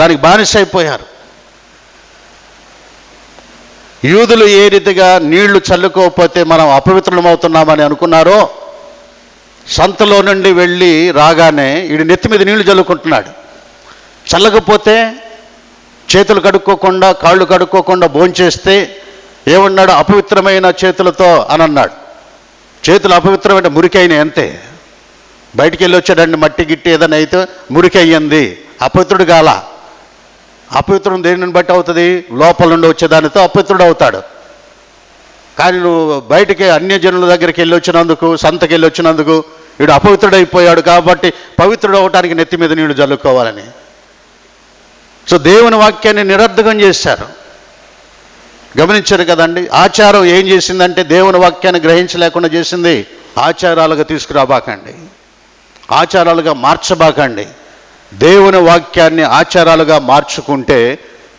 దానికి బానిస అయిపోయారు. యూదులు ఏ రీతిగా నీళ్లు చల్లుకోకపోతే మనం అపవిత్రులమవుతున్నామని అనుకున్నారో, సంతలో నుండి వెళ్ళి రాగానే వీడి నెత్తి మీద నీళ్లు చల్లుకుంటున్నాడు. చల్లకపోతే చేతులు కడుక్కోకుండా, కాళ్ళు కడుక్కోకుండా భోంచేస్తే ఏమన్నాడు? అపవిత్రమైన చేతులతో అని అన్నాడు. చేతులు అపవిత్రమైన మురికైన అంతే. బయటికి వెళ్ళి వచ్చాడండి, మట్టి గిట్టి ఏదైనా అయితే మురికి అయ్యింది, అపవిత్రుడు కాల. అపవిత్రం దేనిని బట్టి అవుతుంది? లోపల నుండి వచ్చేదానితో అపవిత్రుడు అవుతాడు. కానీ నువ్వు బయటికి అన్యజనుల దగ్గరికి వెళ్ళి వచ్చినందుకు, సంతకి వెళ్ళి వచ్చినందుకు వీడు అపవిత్రుడైపోయాడు. కాబట్టి పవిత్రుడు అవటానికి నెత్తి మీద నీళ్లు జల్లుకోవాలని. సో దేవుని వాక్యాన్ని నిరర్ధకం చేశారు. గమనించారు కదండి? ఆచారం ఏం చేసిందంటే దేవుని వాక్యాన్ని గ్రహించలేకుండా చేసింది. ఆచారాలుగా తీసుకురాబాకండి, ఆచారాలుగా మార్చబాకండి. దేవుని వాక్యాన్ని ఆచారాలుగా మార్చుకుంటే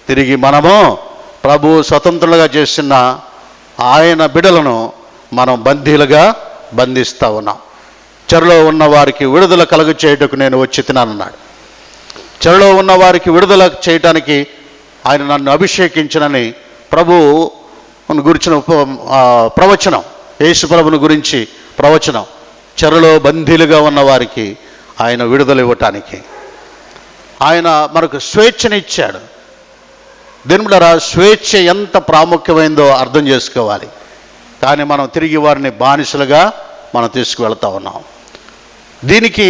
తిరిగి మనము ప్రభువు స్వతంత్రులుగా చేసిన ఆయన బిడలను మనం బందీలుగా బంధిస్తూ ఉన్నాం. చెరలో ఉన్న వారికి విడుదల కలుగ చేయుటకు నేను వచ్చి తినానన్నాడు. చెరలో ఉన్న వారికి విడుదల చేయటానికి ఆయన నన్ను అభిషేకించినని ప్రభువును గురించిన ప్రవచనం, యేసు ప్రభువును గురించి ప్రవచనం. చెరలో బందీలుగా ఉన్న వారికి ఆయన విడుదల ఇవ్వటానికి ఆయన మనకు స్వేచ్ఛనిచ్చాడు. దేవుడా, స్వేచ్ఛ ఎంత ప్రాముఖ్యమైందో అర్థం చేసుకోవాలి. కానీ మనం తిరిగి వారిని బానిసలుగా మనం తీసుకువెళ్తా ఉన్నాం. దీనికి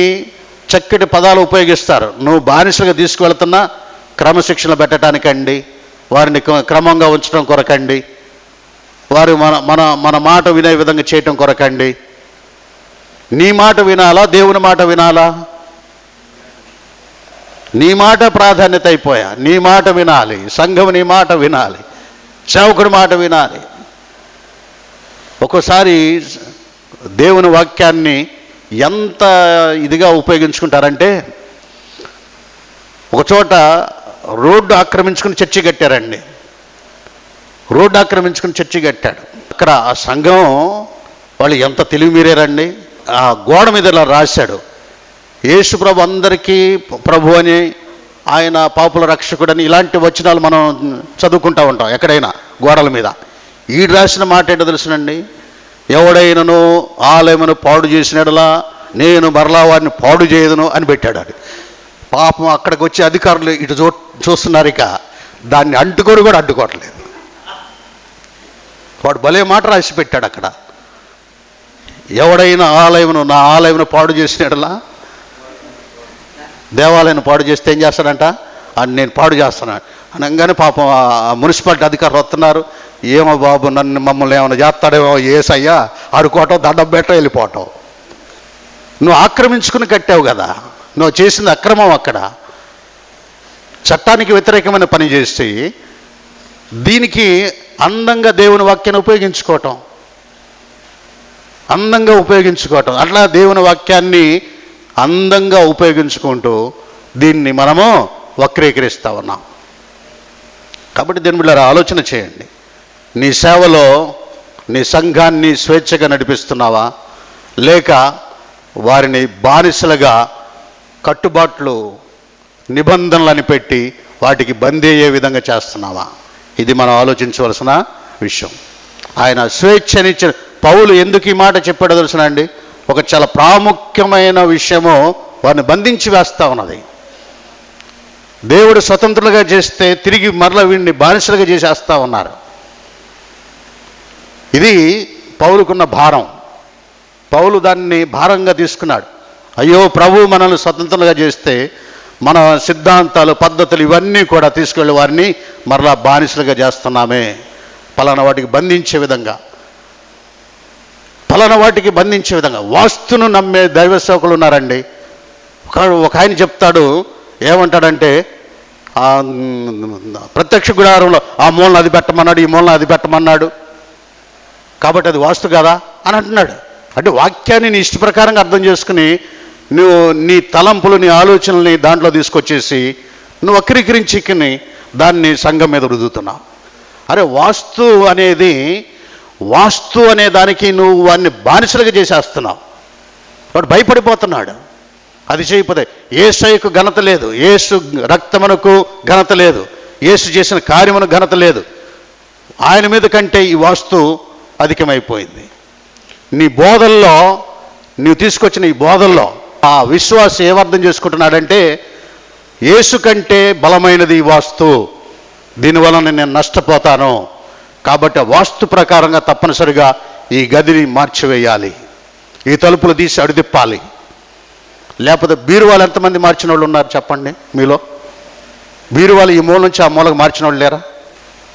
చక్కటి పదాలు ఉపయోగిస్తారు. నువ్వు బానిసలుగా తీసుకువెళ్తున్నా క్రమశిక్షణ పెట్టడానికండి, వారిని క్రమంగా ఉంచడం కొరకండి, వారు మన మాట వినే విధంగా చేయటం కొరకండి. నీ మాట వినాలా, దేవుని మాట వినాలా? నీ మాట ప్రాధాన్యత అయిపోయా. నీ మాట వినాలి, సంఘం నీ మాట వినాలి, సేవకుడి మాట వినాలి. ఒక్కోసారి దేవుని వాక్యాన్ని ఎంత ఇదిగా ఉపయోగించుకుంటారంటే, ఒకచోట రోడ్డు ఆక్రమించుకుని చర్చి కట్టారండి. రోడ్డు ఆక్రమించుకుని చర్చి కట్టాడు. అక్కడ ఆ సంఘం వాళ్ళు ఎంత తెలివి మీరారండి. ఆ గోడ మీద ఇలా రాశాడు, యేసు ప్రభు అందరికీ ప్రభు అని, ఆయన పాపుల రక్షకుడని. ఇలాంటి వచనాలు మనం చదువుకుంటూ ఉంటాం ఎక్కడైనా గోడల మీద. ఈడు రాసిన మాట ఏంటో తెలుసునండి, ఎవడైనను ఆలయమును పాడు చేసినట్లా నేను మరలా వారిని పాడు చేయదును అని పెట్టాడు. అది పాపం అక్కడికి వచ్చే అధికారులు ఇటు చూస్తున్నారు. ఇక దాన్ని అంటుకొని కూడా అడ్డుకోవట్లేదు. వాడు భలే మాట రాసి పెట్టాడు అక్కడ, ఎవడైనా నా ఆలయమును పాడు చేసినట్లా, దేవాలయాన్ని పాడు చేస్తే ఏం చేస్తాడంట, అని నేను పాడు చేస్తున్నాను అనగానే పాపం ఆ మున్సిపాలిటీ అధికారులు వస్తున్నారు. ఏమో బాబు, మమ్మల్ని ఏమైనా చేస్తాడేమో, ఏసయ్యా ఆడుకోవటం, దండం పెట్టడం, వెళ్ళిపోవటం. నువ్వు ఆక్రమించుకుని కట్టావు కదా, నువ్వు చేసింది అక్రమం. అక్కడ చట్టానికి వ్యతిరేకమైన పని చేసి దీనికి అందంగా దేవుని వాక్యాన్ని ఉపయోగించుకోవటం, అట్లా దేవుని వాక్యాన్ని అందంగా ఉపయోగించుకుంటూ దీన్ని మనము వక్రీకరిస్తూ ఉన్నాం. కాబట్టి దీని బిడ్డలారా ఆలోచన చేయండి. నీ సేవలో నీ సంఘాన్ని స్వేచ్ఛగా నడిపిస్తున్నావా, లేక వారిని బానిసలుగా కట్టుబాట్లు నిబంధనలని పెట్టి వాటికి బందీ అయ్యే విధంగా చేస్తున్నావా? ఇది మనం ఆలోచించవలసిన విషయం. ఆయన స్వేచ్ఛనిచ్చిన పౌలు ఎందుకు ఈ మాట చెప్పాడో తెలుసునండి, ఒక చాలా ప్రాముఖ్యమైన విషయము వారిని బంధించి వేస్తూ ఉన్నది. దేవుడు స్వతంత్రులుగా చేస్తే తిరిగి మరల వీడిని బానిసలుగా చేసేస్తూ ఉన్నారు. ఇది పౌలుకున్న భారం. పౌలు దాన్ని భారంగా తీసుకున్నాడు. అయ్యో ప్రభు మనల్ని స్వతంత్రులుగా చేస్తే మన సిద్ధాంతాలు, పద్ధతులు ఇవన్నీ కూడా తీసుకెళ్ళి వారిని మరలా బానిసలుగా చేస్తున్నామే, పలానా వాటికి బంధించే విధంగా. వాస్తును నమ్మే దైవ సేవకులు ఉన్నారండి. ఒక ఆయన చెప్తాడు, ఏమంటాడంటే, ప్రత్యక్ష గుడారంలో ఆ మూలన అది పెట్టమన్నాడు, ఈ మూలన అది పెట్టమన్నాడు, కాబట్టి అది వాస్తు కదా అని అంటున్నాడు. అంటే వాక్యాన్ని నీ ఇష్ట ప్రకారంగా అర్థం చేసుకుని నువ్వు నీ తలంపులు, నీ ఆలోచనల్ని దాంట్లో తీసుకొచ్చేసి నువ్వు వక్రీకరించుకుని దాన్ని సంఘం మీద రుద్దుతున్నావు. అరే వాస్తు అనే దానికి నువ్వు వాడిని బానిసలుగా చేసేస్తున్నావు. వాడు భయపడిపోతున్నాడు. అది చేయకపోతే యేసుకు ఘనత లేదు, యేసు రక్తమునకు ఘనత లేదు, యేసు చేసిన కార్యమునకు ఘనత లేదు. ఆయన మీద కంటే ఈ వాస్తు అధికమైపోయింది. నీ బోధల్లో, నీవు తీసుకొచ్చిన ఈ బోధల్లో ఆ విశ్వాసం ఏమర్థం చేసుకుంటున్నాడంటే, యేసు కంటే బలమైనది ఈ వాస్తు, దీనివలన నేను నష్టపోతాను, కాబట్టి వాస్తు ప్రకారంగా తప్పనిసరిగా ఈ గదిని మార్చివేయాలి, ఈ తలుపులు తీసి అడిదిప్పాలి. లేకపోతే బీరువాలు ఎంతమంది మార్చిన వాళ్ళు ఉన్నారు చెప్పండి మీలో? బీరువాలు ఈ మూల నుంచి ఆ మూలకు మార్చిన వాళ్ళు లేరా?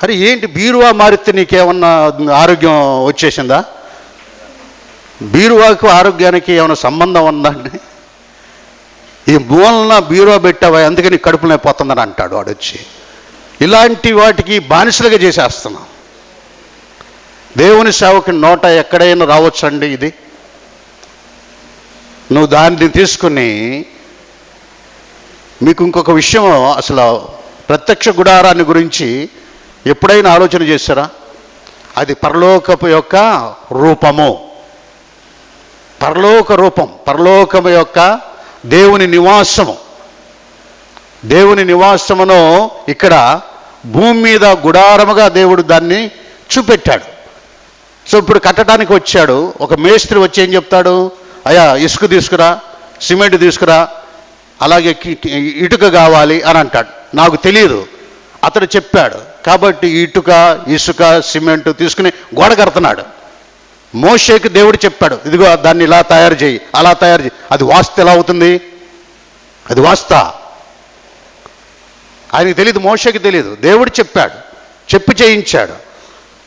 అరే ఏంటి, బీరువా మారితే నీకేమన్నా ఆరోగ్యం వచ్చేసిందా? బీరువాకు ఆరోగ్యానికి ఏమైనా సంబంధం ఉందండి? ఈ మూలన బీరువా పెట్టావా, అందుకని కడుపులో పోతుందని అంటాడు వాడు వచ్చి. ఇలాంటి వాటికి బానిసలుగా చేసేస్తున్నాం. దేవుని సేవకి నోట ఎక్కడైనా రావచ్చండి ఇది. నువ్వు దాన్ని తీసుకుని, మీకు ఇంకొక విషయం, అసలు ప్రత్యక్ష గుడారాన్ని గురించి ఎప్పుడైనా ఆలోచన చేశారా? అది పరలోకపు యొక్క రూపము, పరలోక రూపం, పరలోకము యొక్క దేవుని నివాసము. దేవుని నివాసమును ఇక్కడ భూమి మీద గుడారముగా దేవుడు దాన్ని చూపెట్టాడు. సో ఇప్పుడు కట్టడానికి వచ్చాడు. ఒక మేస్త్రి వచ్చి ఏం చెప్తాడు? అయ్యా ఇసుక తీసుకురా, సిమెంట్ తీసుకురా, అలాగే ఇటుక కావాలి అని అంటాడు. నాకు తెలియదు, అతడు చెప్పాడు కాబట్టి ఇటుక, ఇసుక, సిమెంట్ తీసుకుని గోడ కడుతున్నాడు. మోషేకి దేవుడు చెప్పాడు, ఇదిగో దాన్ని ఇలా తయారు చేయి, అలా తయారు చేయి. అది వాస్తు ఎలా అవుతుంది? అది వాస్తా? ఆయనకి తెలియదు, మోషేకి తెలియదు. దేవుడు చెప్పాడు, చెప్పి చేయించాడు.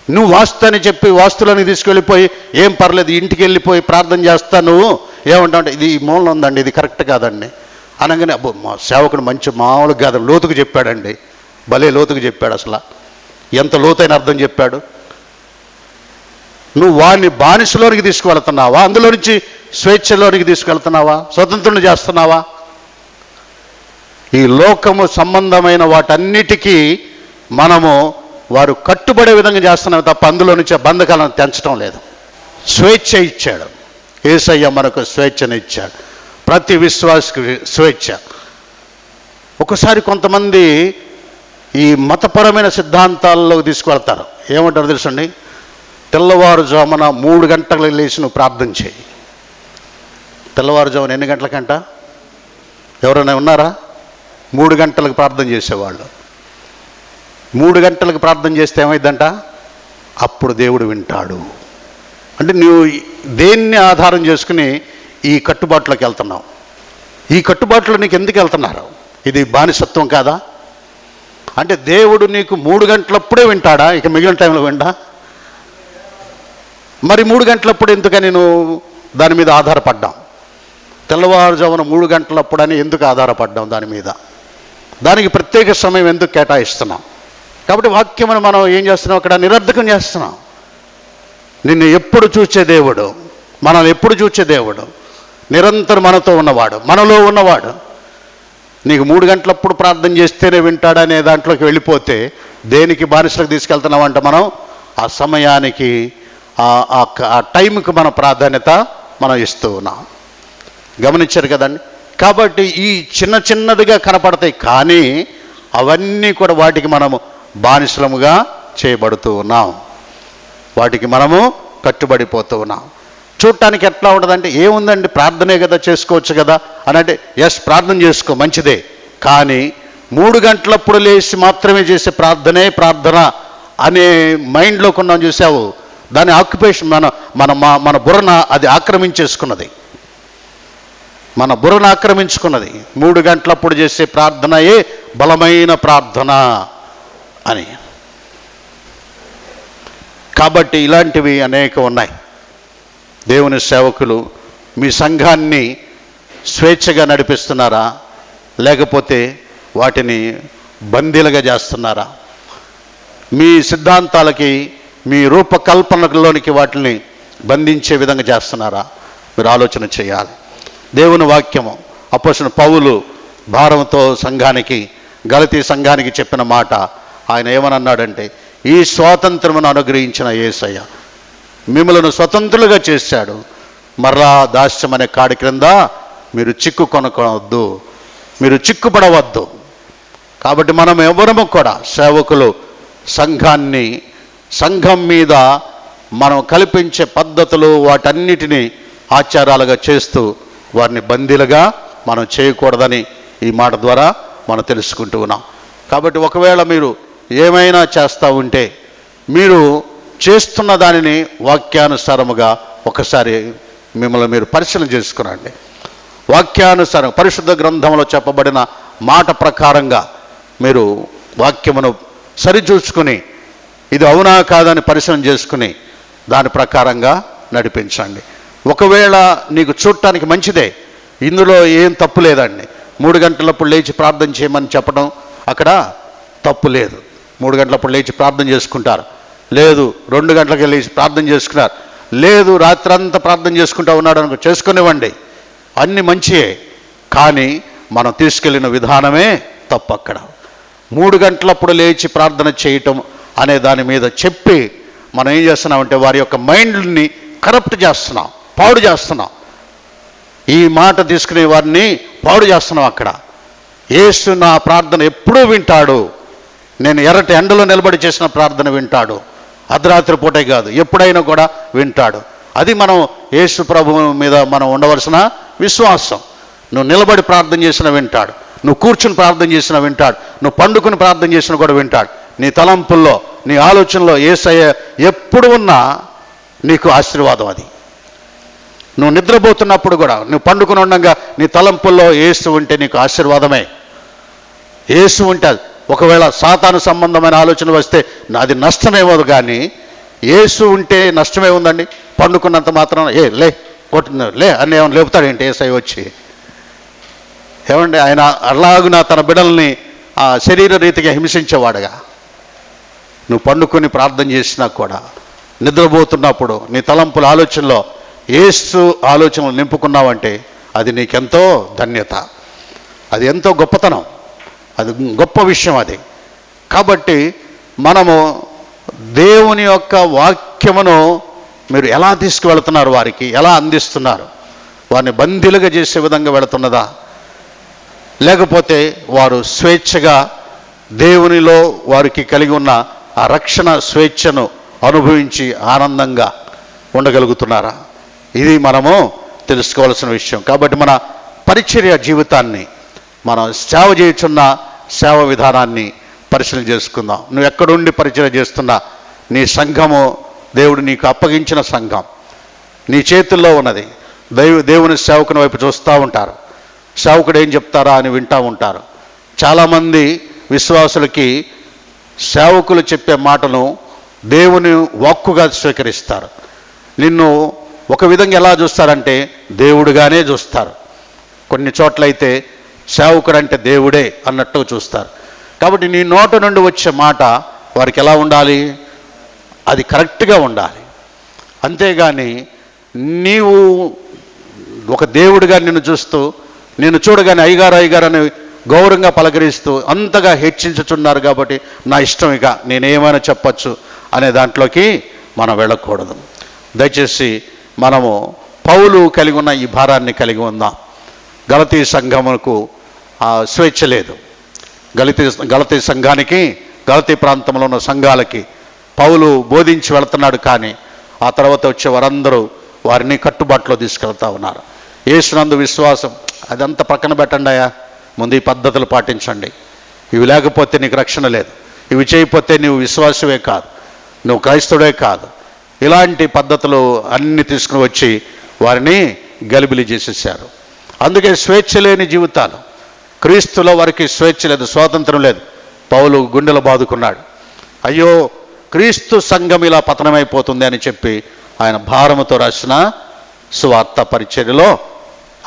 నువ్వు వాస్తు అని చెప్పి వాస్తులని తీసుకెళ్ళిపోయి ఏం పర్లేదు ఇంటికి వెళ్ళిపోయి ప్రార్థన చేస్తా, నువ్వు ఏమంటావు అంటే ఇది మూలం ఉందండి, ఇది కరెక్ట్ కాదండి అనగానే అబ్బో మా సేవకుడు మంచి మామూలుగా కాదు, లోతుకు చెప్పాడండి, భలే లోతుకు చెప్పాడు. అసలు ఎంత లోతైన అర్థం చెప్పాడు. నువ్వు వాడిని బానిసలోనికి తీసుకువెళ్తున్నావా? అందులో నుంచి స్వేచ్ఛలోనికి తీసుకెళ్తున్నావా? స్వతంత్రుని చేస్తున్నావా? ఈ లోకము సంబంధమైన వాటన్నిటికీ మనము వారు కట్టుబడే విధంగా చేస్తున్నాం తప్ప అందులో నుంచి బంధకాలను తెంచడం లేదు. స్వేచ్ఛ ఇచ్చాడు యేసయ్య, మనకు స్వేచ్ఛను ఇచ్చాడు. ప్రతి విశ్వాసకి స్వేచ్ఛ. ఒకసారి కొంతమంది ఈ మతపరమైన సిద్ధాంతాల్లో తీసుకువెళ్తారు. ఏమంటారు తెలుసండి? తెల్లవారుజామున 3 గంటలకు లేచి నువ్వు ప్రార్థన చేయి. తెల్లవారుజామున ఎన్ని గంటలకంట? ఎవరైనా ఉన్నారా 3 గంటలకు ప్రార్థన చేసేవాళ్ళు? 3 గంటలకు ప్రార్థన చేస్తే ఏమైందంట? అప్పుడు దేవుడు వింటాడు. అంటే నువ్వు దేన్ని ఆధారం చేసుకుని ఈ కట్టుబాట్లోకి వెళ్తున్నావు? ఈ కట్టుబాట్లు నీకు ఎందుకు వెళ్తున్నారు? ఇది బానిసత్వం కాదా? అంటే దేవుడు నీకు 3 గంటలప్పుడే వింటాడా? ఇక మిగిలిన టైంలో వింటా? మరి 3 గంటలప్పుడు ఎందుకని నువ్వు దాని మీద ఆధారపడ్డాం? తెల్లవారుజామున 3 గంటలప్పుడని ఎందుకు ఆధారపడ్డాం దాని మీద? దానికి ప్రత్యేక సమయం ఎందుకు కేటాయిస్తున్నాం? కాబట్టి వాక్యమును మనం ఏం చేస్తున్నాం? అక్కడ నిరర్ధకం చేస్తున్నాం. నిన్ను ఎప్పుడు చూచే దేవుడు, మనల్ని ఎప్పుడు చూచే దేవుడు, నిరంతరం మనతో ఉన్నవాడు, మనలో ఉన్నవాడు. నీకు 3 గంటలప్పుడు ప్రార్థన చేస్తేనే వింటాడనే దాంట్లోకి వెళ్ళిపోతే దేనికి బానిసలకు తీసుకెళ్తున్నామంట మనం? ఆ సమయానికి, ఆ టైంకి మన ప్రాధాన్యత మనం ఇస్తూ ఉన్నాం. గమనించారు కదండి? కాబట్టి ఈ చిన్న చిన్నదిగా కనపడతాయి, కానీ అవన్నీ కూడా వాటికి మనము బానిసలముగా చేయబడుతూ ఉన్నాం. వాటికి మనము కట్టుబడిపోతూ ఉన్నాం. చూడటానికి ఎట్లా ఉండదంటే, ఏముందండి ప్రార్థనే కదా, చేసుకోవచ్చు కదా అని అంటే, ఎస్ ప్రార్థన చేసుకో, మంచిదే. కానీ 3 గంటలప్పుడు లేచి మాత్రమే చేసే ప్రార్థనే ప్రార్థన అనే మైండ్లో కొన్నాం. చూసావు? దాని ఆక్యుపేషన్ మన బుర్రన అది ఆక్రమించేసుకున్నది. మన బుర్రను ఆక్రమించుకున్నది. 3 గంటలప్పుడు చేసే ప్రార్థనయే బలమైన ప్రార్థన అని. కాబట్టి ఇలాంటివి అనేక ఉన్నాయి. దేవుని సేవకులు మీ సంఘాన్ని స్వేచ్ఛగా నడిపిస్తున్నారా, లేకపోతే వాటిని బందీలుగా చేస్తున్నారా? మీ సిద్ధాంతాలకి, మీ రూపకల్పనలోనికి వాటిని బంధించే విధంగా చేస్తున్నారా? మీరు ఆలోచన చేయాలి. దేవుని వాక్యము అపోస్తలుడైన పౌలు భారంతో సంఘానికి, గలతీ సంఘానికి చెప్పిన మాట ఆయన ఏమనన్నాడంటే, ఈ స్వాతంత్రమును అనుగ్రహించిన యేసయ్య మిమ్మలను స్వతంత్రులుగా చేశాడు, మరలా దాస్యం అనే కాడి క్రింద మీరు చిక్కుకొనవద్దు, మీరు చిక్కుపడవద్దు. కాబట్టి మనం ఎవరము కూడా సేవకులు సంఘాన్ని, సంఘం మీద మనం కల్పించే పద్ధతులు వాటన్నిటినీ ఆచారాలుగా చేస్తూ వారిని బందీలుగా మనం చేయకూడదని ఈ మాట ద్వారా మనం తెలుసుకుంటూ ఉన్నాం. కాబట్టి ఒకవేళ మీరు ఏమైనా చేస్తూ ఉంటే మీరు చేస్తున్న దానిని వాక్యానుసారముగా ఒకసారి మిమ్మల్ని మీరు పరిశీలన చేసుకునండి. వాక్యానుసారం పరిశుద్ధ గ్రంథంలో చెప్పబడిన మాట ప్రకారంగా మీరు వాక్యమును సరిచూసుకుని ఇది అవునా కాదని పరిశీలన చేసుకుని దాని ప్రకారంగా నడిపించండి. ఒకవేళ నీకు చూడటానికి మంచిదే, ఇందులో ఏం తప్పు లేదండి. 3 గంటలప్పుడు లేచి ప్రార్థన చేయమని చెప్పడం అక్కడ తప్పు లేదు. 3 గంటలప్పుడు లేచి ప్రార్థన చేసుకుంటారు, లేదు 2 గంటలకు లేచి ప్రార్థన చేసుకున్నారు, లేదు రాత్రంతా ప్రార్థన చేసుకుంటూ ఉన్నాడు అనుకో, చేసుకునివ్వండి, అన్నీ మంచియే. కానీ మనం తీసుకెళ్ళిన విధానమే తప్పు. అక్కడ 3 గంటలప్పుడు లేచి ప్రార్థన చేయటం అనే దాని మీద చెప్పి మనం ఏం చేస్తున్నామంటే వారి యొక్క మైండ్ని కరప్ట్ చేస్తున్నాం, పాడు చేస్తున్నాం. ఈ మాట తీసుకునే వారిని పాడు చేస్తున్నాం. అక్కడ యేసు నా ప్రార్థన ఎప్పుడూ వింటాడు. నేను ఎర్రటి ఎండలో నిలబడి చేసిన ప్రార్థన వింటాడు. అర్ధరాత్రి పూటే కాదు, ఎప్పుడైనా కూడా వింటాడు. అది మనం యేసు ప్రభువు మీద మనం ఉండవలసిన విశ్వాసం. నువ్వు నిలబడి ప్రార్థన చేసినా వింటాడు, నువ్వు కూర్చుని ప్రార్థన చేసినా వింటాడు, నువ్వు పండుకుని ప్రార్థన చేసినా కూడా వింటాడు. నీ తలంపుల్లో, నీ ఆలోచనలో యేసయ్య ఎప్పుడు ఉన్నా నీకు ఆశీర్వాదం. అది నువ్వు నిద్రపోతున్నప్పుడు కూడా, నువ్వు పండుకుని ఉండగా నీ తలంపుల్లో యేసు ఉంటే నీకు ఆశీర్వాదమే. యేసు ఉంటే, ఒకవేళ సాతాను సంబంధమైన ఆలోచన వస్తే అది నష్టమేమోదు, కానీ యేసు ఉంటే నష్టమే ఉందండి. పండుకున్నంత మాత్రం లే కొట్టున్నారు లే అని ఏమైనా లేపుతాడేంటి యేసయ్య వచ్చి? ఏమండి, ఆయన అలాగున తన బిడ్డల్ని ఆ శరీర రీతిగా హింసించేవాడుగా. నువ్వు పండుకొని ప్రార్థన చేసినా కూడా నిద్రపోతున్నప్పుడు నీ తలంపుల ఆలోచనలో యేసు ఆలోచనలు నింపుకున్నావంటే అది నీకెంతో ధన్యత, అది ఎంతో గొప్పతనం, అది గొప్ప విషయం అది. కాబట్టి మనము దేవుని యొక్క వాక్యమును మీరు ఎలా తీసుకువెళుతున్నారు, వారికి ఎలా అందిస్తున్నారు? వారిని బందీలుగా చేసే విధంగా వెళుతున్నదా, లేకపోతే వారు స్వేచ్ఛగా దేవునిలో వారికి కలిగి ఉన్న ఆ రక్షణ స్వేచ్ఛను అనుభవించి ఆనందంగా ఉండగలుగుతున్నారా? ఇది మనము తెలుసుకోవాల్సిన విషయం. కాబట్టి మన పరిచర్య జీవితాన్ని, మనం సేవ చేయుచున్న సేవ విధానాన్ని పరిశీలన చేసుకుందాం. నువ్వు ఎక్కడుండి పరిచర్య చేస్తున్నా, నీ సంఘము దేవుడు నీకు అప్పగించిన సంఘం నీ చేతుల్లో ఉన్నది. దేవుని సేవకుని వైపు చూస్తూ ఉంటారు. సేవకుడు ఏం చెప్తారా అని వింటూ ఉంటారు. చాలామంది విశ్వాసులకి సేవకులు చెప్పే మాటను దేవుని వాక్కుగా స్వీకరిస్తారు. నిన్ను ఒక విధంగా ఎలా చూస్తారంటే దేవుడుగానే చూస్తారు. కొన్ని చోట్లయితే సేవకుడు అంటే దేవుడే అన్నట్టు చూస్తారు. కాబట్టి నీ నోట నుండి వచ్చే మాట వారికి ఎలా ఉండాలి? అది కరెక్ట్గా ఉండాలి. అంతేగాని నీవు ఒక దేవుడిగా నిన్ను చూస్తూ, నిన్ను చూడగానే అయ్యగారు అయ్యగారు అని గౌరవంగా పలకరిస్తూ అంతగా హెచ్చించుచున్నారు కాబట్టి నా ఇష్టం, ఇక నేనేమైనా చెప్పచ్చు అనే దాంట్లోకి మనం వెళ్ళకూడదు. దయచేసి మనము పౌలు కలిగి ఉన్న ఈ భారాన్ని కలిగి ఉందాం. గలతీ సంఘమునకు స్వేచ్ఛ లేదు. గలతీ సంఘానికి, గలతీ ప్రాంతంలో ఉన్న సంఘాలకి పౌలు బోధించి వెళుతున్నాడు. కానీ ఆ తర్వాత వచ్చే వారందరూ వారిని కట్టుబాటులో తీసుకెళ్తా ఉన్నారు. యేసునందు విశ్వాసం అదంతా పక్కన పెట్టండి అయ్యా, ముందు ఈ పద్ధతులు పాటించండి. ఇవి లేకపోతే నీకు రక్షణ లేదు, ఇవి చేయకపోతే నువ్వు విశ్వాసమే కాదు, నువ్వు క్రైస్తవుడే కాదు. ఇలాంటి పద్ధతులు అన్నీ తీసుకుని వచ్చి వారిని గలిబిలి చేసేసారు. అందుకే స్వేచ్ఛ లేని జీవితాలు. క్రీస్తులో వారికి స్వేచ్ఛ లేదు, స్వాతంత్రం లేదు. పౌలు గుండెలు బాదుకున్నాడు. అయ్యో, క్రీస్తు సంఘం ఇలా పతనమైపోతుంది అని చెప్పి ఆయన భారముతో రాసిన సువార్త పరిచర్యలో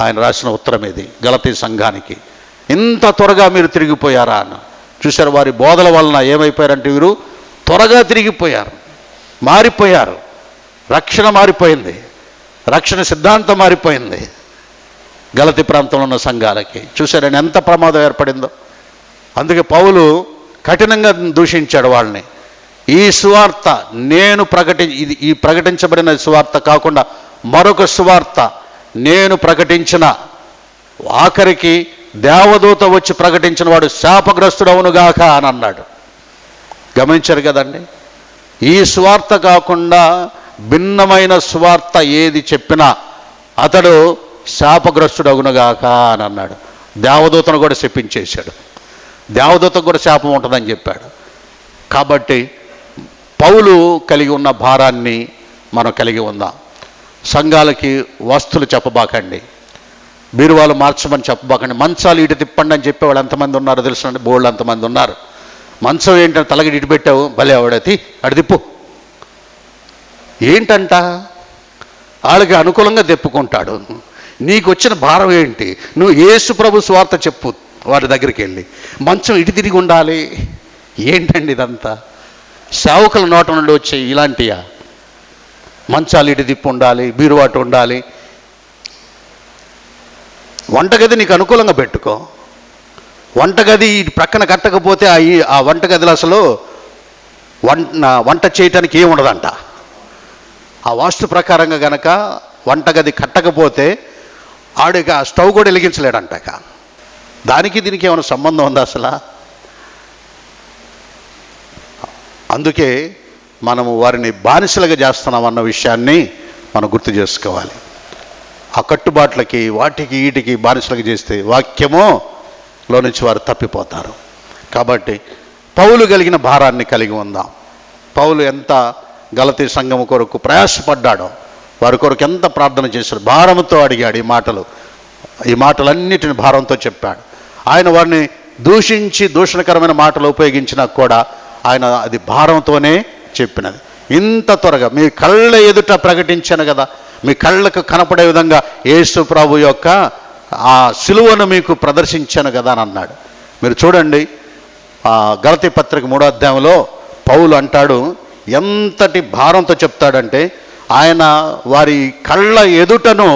ఆయన రాసిన ఉత్తరం ఇది గలతీ సంఘానికి. ఇంత త్వరగా మీరు తిరిగిపోయారా అన్న. చూశారు, వారి బోధల వలన ఏమైపోయారంటే వీరు త్వరగా తిరిగిపోయారు, మారిపోయారు. రక్షణ మారిపోయింది, రక్షణ సిద్ధాంతం మారిపోయింది గలతీ ప్రాంతంలో ఉన్న సంఘాలకి. చూశారని ఎంత ప్రమాదం ఏర్పడిందో. అందుకే పౌలు కఠినంగా దూషించాడు వాళ్ళని. ఈ సువార్త నేను ఈ ప్రకటించబడిన సువార్త కాకుండా మరొక సువార్త నేను ప్రకటించిన, ఆఖరికి దేవదూత వచ్చి ప్రకటించిన వాడు శాపగ్రస్తుడవునుగాక అని అన్నాడు. గమనించారు కదండి. ఈ సువార్త కాకుండా భిన్నమైన సువార్త ఏది చెప్పినా అతడు శాపగ్రస్తుడవునుగాక అని అన్నాడు. దేవదూతను కూడా శపించేశాడు. దేవదూతకు కూడా శాపం ఉంటుందని చెప్పాడు. కాబట్టి పౌలు కలిగి ఉన్న భారాన్ని మనం కలిగి ఉందాం. సంఘాలకి వస్తువులు చెప్పబాకండి, బీరువాలు మార్చమని చెప్పబాకండి, మంచాలు ఇటు తిప్పండి అని చెప్పేవాళ్ళు ఎంతమంది ఉన్నారో తెలుసునండి, బోళ్ళు అంతమంది ఉన్నారు. మంచం ఏంటంటే తలకి ఇటు పెట్టావు, భలే ఆవిడతి అటు తిప్పు. ఏంటంట, వాళ్ళకి అనుకూలంగా తెప్పుకుంటాడు. నీకు వచ్చిన భారం ఏంటి? నువ్వు యేసు ప్రభు స్వార్థ చెప్పు వారి దగ్గరికి వెళ్ళి. మంచం ఇటు తిరిగి ఉండాలి, ఏంటండి ఇదంతా? సేవకుల నోట నుండి వచ్చే ఇలాంటియా? మంచాలు ఇటు తిప్పు ఉండాలి, బీరువాటు ఉండాలి. వంటగది నీకు అనుకూలంగా పెట్టుకో. వంటగది ప్రక్కన కట్టకపోతే ఆ వంటగదిలో అసలు వంట చేయటానికి ఏమి ఉండదంట. ఆ వాస్తు ప్రకారంగా గనక వంటగది కట్టకపోతే ఆడిక ఆ స్టవ్ కూడా వెలిగించలేడంట. దానికి దీనికి ఏమైనా సంబంధం ఉందా అసలు? అందుకే మనము వారిని బానిసలుగా చేస్తున్నాం అన్న విషయాన్ని మనం గుర్తు చేసుకోవాలి. ఆ కట్టుబాట్లకి వాటికి వీటికి బానిసలుగా చేస్తే వాక్యములో నుంచి వారు తప్పిపోతారు. కాబట్టి పౌలు కలిగిన భారాన్ని కలిగి ఉందాం. పౌలు ఎంత గలతీ సంఘము కొరకు ప్రయాసపడ్డాడో, వారి కొరకు ఎంత ప్రార్థన చేశాడు, భారంతో అడిగాడు. ఈ మాటలన్నిటిని భారంతో చెప్పాడు. ఆయన వారిని దూషించి దూషణకరమైన మాటలు ఉపయోగించినా కూడా ఆయన అది భారంతోనే చెప్పినది. ఇంత త్వరగా మీ కళ్ళ ఎదుట ప్రకటించాను కదా, మీ కళ్ళకు కనపడే విధంగా యేసు ప్రభు యొక్క ఆ సిలువను మీకు ప్రదర్శించాను కదా అని అన్నాడు. మీరు చూడండి, గలతీ పత్రిక 3వ అధ్యాయంలో పౌలు అంటాడు, ఎంతటి భారంతో చెప్తాడంటే ఆయన వారి కళ్ళ ఎదుటను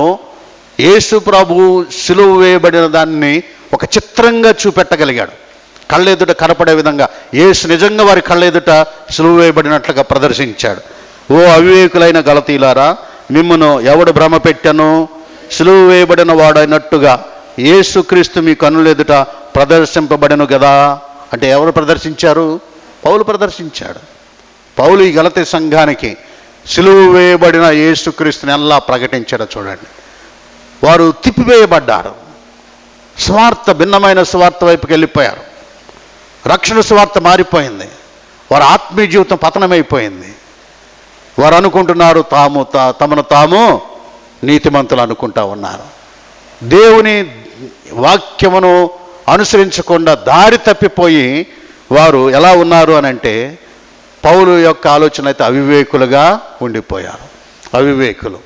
యేసు ప్రభు సిలువ వేయబడిన దాన్ని ఒక చిత్రంగా చూపెట్టగలిగాడు. కళ్ళ ఎదుట కనపడే విధంగా యేసు నిజంగా వారి కళ్ళ ఎదుట సిలువ వేయబడినట్లుగా ప్రదర్శించాడు. ఓ అవివేకులైన గలతీలారా, మిమ్మును ఎవడు భ్రమ పెట్టాను? సిలువ వేయబడిన వాడైనట్టుగా యేసుక్రీస్తు మీ కన్నుల ఎదుట ప్రదర్శింపబడను కదా. అంటే ఎవరు ప్రదర్శించారు? పౌలు ప్రదర్శించాడు. పౌలు ఈ గలతీ సంఘానికి సిలువ వేయబడిన యేసుక్రీస్తుని ఎలా ప్రకటించాడో చూడండి. వారు తిప్పివేయబడ్డారు, భిన్నమైన స్వార్థ వైపుకి వెళ్ళిపోయారు. రక్షణ స్వార్థ మారిపోయింది, వారి ఆత్మీయ జీవితం పతనమైపోయింది. వారు అనుకుంటున్నారు తమను తాము నీతిమంతులు అనుకుంటా ఉన్నారు. దేవుని వాక్యమును అనుసరించకుండా దారి తప్పిపోయి వారు ఎలా ఉన్నారు అని అంటే, పౌలు యొక్క ఆలోచన అయితే అవివేకులుగా ఉండిపోయారు, అవివేకులు.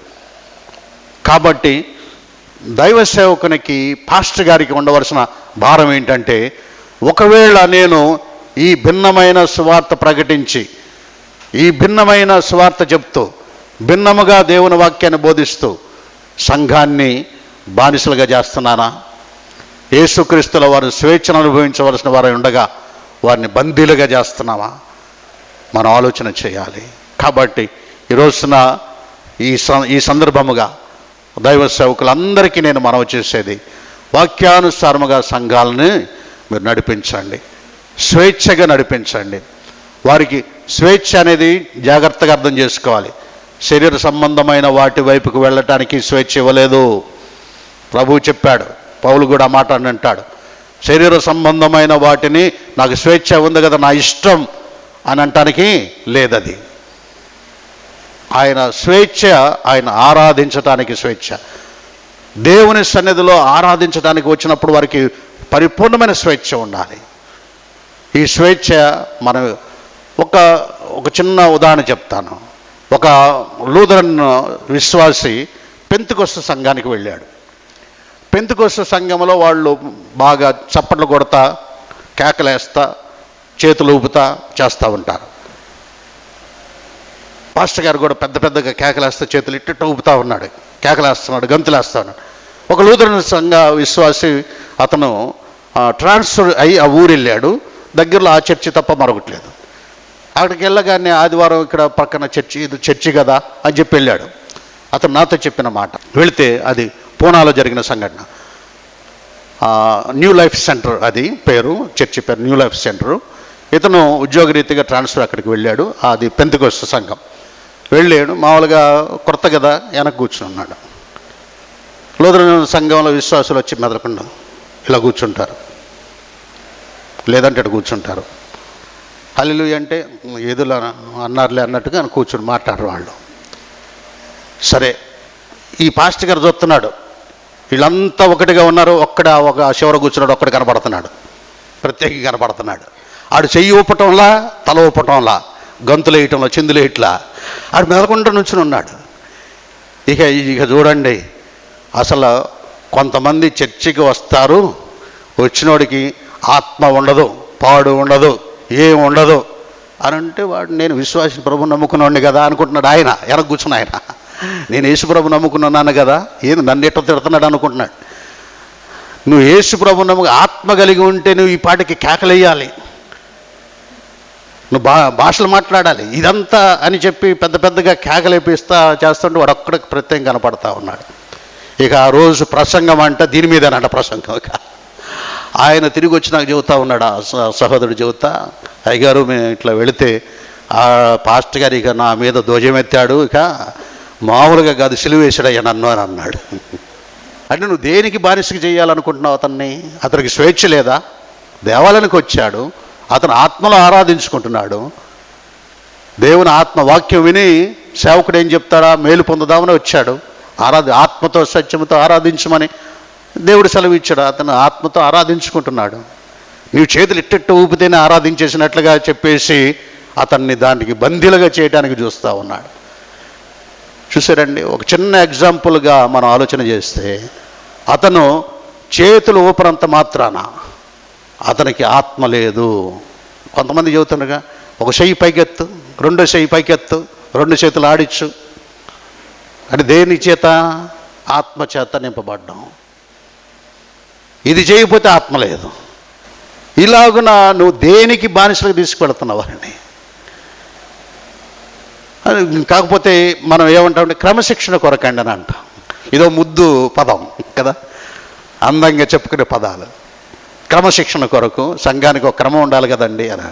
కాబట్టి దైవ సేవకునికి, పాస్టర్ గారికి ఉండవలసిన భారం ఏంటంటే, ఒకవేళ నేను ఈ భిన్నమైన సువార్త ప్రకటించి, ఈ భిన్నమైన సువార్త చెప్తూ, భిన్నముగా దేవుని వాక్యాన్ని బోధిస్తూ సంఘాన్ని బానిసలుగా చేస్తున్నానా? యేసుక్రీస్తుల వారు స్వేచ్ఛను అనుభవించవలసిన వారై ఉండగా వారిని బందీలుగా చేస్తున్నామా? మనం ఆలోచన చేయాలి. కాబట్టి ఈరోజున ఈ సందర్భముగా దైవ సేవకులందరికీ నేను మనవి చేసేది, వాక్యానుసారముగా సంఘాలని మీరు నడిపించండి, స్వేచ్ఛగా నడిపించండి. వారికి స్వేచ్ఛ అనేది జాగ్రత్తగా అర్థం చేసుకోవాలి. శరీర సంబంధమైన వాటి వైపుకు వెళ్ళటానికి స్వేచ్ఛ ఇవ్వలేదు. ప్రభువు చెప్పాడు, పౌలు కూడా మాట అని అంటాడు, శరీర సంబంధమైన వాటిని నాకు స్వేచ్ఛ ఉంది కదా, నా ఇష్టం అని అంటానికి లేదది. ఆయన స్వేచ్ఛ, ఆయన ఆరాధించటానికి స్వేచ్ఛ. దేవుని సన్నిధిలో ఆరాధించడానికి వచ్చినప్పుడు వారికి పరిపూర్ణమైన స్వేచ్ఛ ఉండాలి. ఈ స్వేచ్ఛ మనం ఒక చిన్న ఉదాహరణ చెప్తాను. ఒక లూథరన్ విశ్వాసి పెంతెకొస్తు సంఘానికి వెళ్ళాడు. పెంతెకొస్తు సంఘంలో వాళ్ళు బాగా చప్పట్లు కొడతా, కేకలేస్తా, చేతులు ఊపుతా చేస్తూ ఉంటారు. పాస్టర్ గారు కూడా పెద్ద పెద్దగా కేకలేస్తా, చేతులు ఇట్ట ఊపుతా ఉన్నాడు, కేకలేస్తున్నాడు, గంతులేస్తా ఉన్నాడు. ఒక లూథరన్ సంఘ విశ్వాసి అతను ట్రాన్స్ఫర్ అయ్యి ఆ ఊరు వెళ్ళాడు. దగ్గరలో ఆ చర్చి తప్ప మరొకట్లేదు. అక్కడికి వెళ్ళగానే ఆదివారం ఇక్కడ పక్కన చర్చి, ఇది చర్చి కదా అని చెప్పి వెళ్ళాడు. అతను నాతో చెప్పిన మాట. వెళితే అది పూనాలో జరిగిన సంఘటన. న్యూ లైఫ్ సెంటర్, అది పేరు, చర్చి పేరు న్యూ లైఫ్ సెంటరు. ఇతను ఉద్యోగరీతిగా ట్రాన్స్ఫర్ అక్కడికి వెళ్ళాడు. అది పెంతెకొస్తు సంఘం. వెళ్ళాడు, మామూలుగా కొత్త కదా, వెనక్కి కూర్చుని ఉన్నాడు. లూథరన్ సంఘంలో విశ్వాసులు వచ్చి మెదలకుండా ఇలా కూర్చుంటారు, లేదంటే అటు కూర్చుంటారు. హల్లెలూయా అంటే ఏదో అన్నారులే అన్నట్టుగా కూర్చుని మాట్లాడరు వాళ్ళు. సరే, ఈ పాస్టర్ గారు చూస్తున్నాడు, వీళ్ళంతా ఒకటిగా ఉన్నారు. ఒక శివర కూర్చున్నాడు, ఒక్కడు కనపడుతున్నాడు, ప్రత్యేకంగా కనపడుతున్నాడు. ఆడు చెయ్యి ఊపటంలా, తల ఊపటంలా, గంతులు వేయటంలో, చిందులు వేయట్లా, ఆడు మెదలకుండా నుంచుని ఉన్నాడు. ఇక చూడండి, అసలు కొంతమంది చర్చికి వస్తారు, వచ్చినోడికి ఆత్మ ఉండదు, పాడు ఉండదు, ఏం ఉండదు అని అంటే వాడు నేను విశ్వాసి ప్రభు నమ్ముకున్నాడు కదా అనుకుంటున్నాడు. ఆయన వెనక కూర్చున్న ఆయన, నేను యేసు ప్రభు నమ్ముకున్నాను కదా, ఏది నన్ను ఎట్ట తిడుతున్నాడు అనుకుంటున్నాడు. నువ్వు యేసు ప్రభు ఆత్మ కలిగి ఉంటే నువ్వు ఈ పాటికి కేకలేయాలి. నువ్వు భాషలు మాట్లాడాలి ఇదంతా అని చెప్పి పెద్ద పెద్దగా కేకలేపిస్తా చేస్తుంటే వాడు ఒక్కడికి ప్రత్యేకం కనపడతా ఉన్నాడు. ఇక ఆ రోజు ప్రసంగం అంటే దీని మీదనంట ప్రసంగం. ఇక ఆయన తిరిగి వచ్చి నాకు చెబుతా ఉన్నాడు, ఆ సహోదరుడు చెబుతా, అయ్యగారు మేము ఇట్లా వెళితే ఆ పాస్టర్ గారు ఇక నా మీద ధ్వజమెత్తాడు, ఇక మామూలుగా కాదు సిలువేశాడయ్యా నన్ను అని అన్నాడు. అంటే నువ్వు దేనికి బానిసకి చేయాలనుకుంటున్నావు అతన్ని? అతనికి స్వేచ్ఛ లేదా? దేవాలయానికి వచ్చాడు, అతను ఆత్మలో ఆరాధించుకుంటున్నాడు. దేవుని ఆత్మ వాక్యం విని సేవకుడు ఏం చెప్తాడా, మేలు పొందుదామని వచ్చాడు. ఆత్మతో సత్యముతో ఆరాధించమని దేవుడు సెలవు ఇచ్చాడు. అతను ఆత్మతో ఆరాధించుకుంటున్నాడు. నీవు చేతులు ఇట్టట్టు ఊపితేనే ఆరాధించేసినట్లుగా చెప్పేసి అతన్ని దానికి బందీలుగా చేయడానికి చూస్తూ ఉన్నాడు. చూసారండి, ఒక చిన్న ఎగ్జాంపుల్గా మనం ఆలోచన చేస్తే అతను చేతులు ఊపరంత మాత్రాన అతనికి ఆత్మ లేదు. కొంతమంది చెబుతుండగా ఒక చెయ్యి పైకెత్తు, రెండో చెయ్యి పైకెత్తు, రెండు చేతులు ఆడిచ్చు అంటే దేని చేత? ఆత్మ చేత నింపబడ్డాం. ఇది చేయకపోతే ఆత్మ లేదు. ఇలాగున నువ్వు దేనికి బానిసలకు తీసుకువెళుతున్నావు వారిని? కాకపోతే మనం ఏమంటామంటే క్రమశిక్షణ కొరకండి అని అంటాం. ఇదో ముద్దు పదం కదా, అందంగా చెప్పుకునే పదాలు. క్రమశిక్షణ కొరకు సంఘానికి ఒక క్రమం ఉండాలి కదండి అని.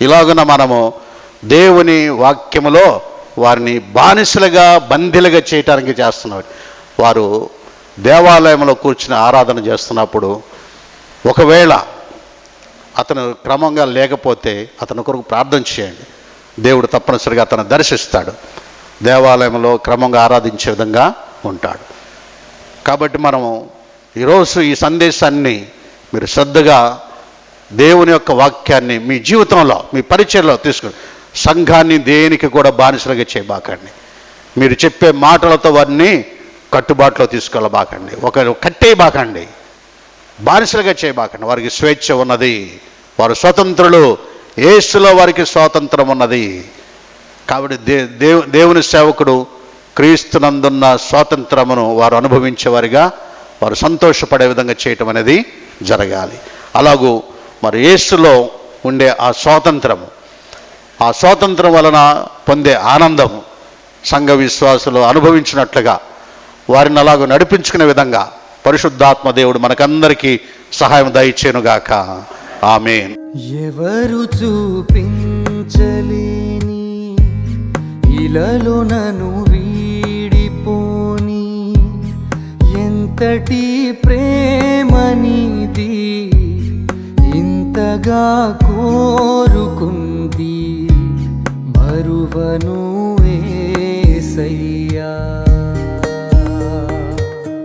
ఇలాగున మనము దేవుని వాక్యములో వారిని బానిసలుగా బందీలుగా చేయటానికి చేస్తున్నాం. వారు దేవాలయంలో కూర్చుని ఆరాధన చేస్తున్నప్పుడు ఒకవేళ అతను క్రమంగా లేకపోతే అతని కొరకు ప్రార్థన చేయండి. దేవుడు తప్పనిసరిగా అతను దర్శిస్తాడు, దేవాలయంలో క్రమంగా ఆరాధించే విధంగా ఉంటాడు. కాబట్టి మనము ఈరోజు ఈ సందేశాన్ని మీరు శ్రద్ధగా దేవుని యొక్క వాక్యాన్ని మీ జీవితంలో మీ పరిచయంలో తీసుకుని సంఘాన్ని దేనికి కూడా బానిసలుగా చేయబాకండి. మీరు చెప్పే మాటలతో వారిని కట్టుబాటులో తీసుకెళ్ళబాకండి, ఒకరు కట్టేయబాకండి, బానిసలుగా చేయబాకండి. వారికి స్వేచ్ఛ ఉన్నది, వారు స్వతంత్రులు, యేసులో వారికి స్వాతంత్రం ఉన్నది. కాబట్టి దేవుని సేవకుడు క్రీస్తునందున్న స్వాతంత్రమును వారు అనుభవించేవారిగా వారు సంతోషపడే విధంగా చేయటం అనేది జరగాలి. అలాగూ మరి యేసులో ఉండే ఆ స్వాతంత్రము, ఆ స్వాతంత్రం వలన పొందే ఆనందము సంఘ విశ్వాసులు అనుభవించినట్లుగా వారిని అలాగూ నడిపించుకునే విధంగా పరిశుద్ధాత్మ దేవుడు మనకందరికీ సహాయం దయచేయునుగాక. ఆమేన్. ఎవరు చూపించలేని ఇలలో నన్ను వీడిపోని ఎంతటి ప్రేమనిది ఇంతగా కోరుకుంది మరువను యేసయ్యా.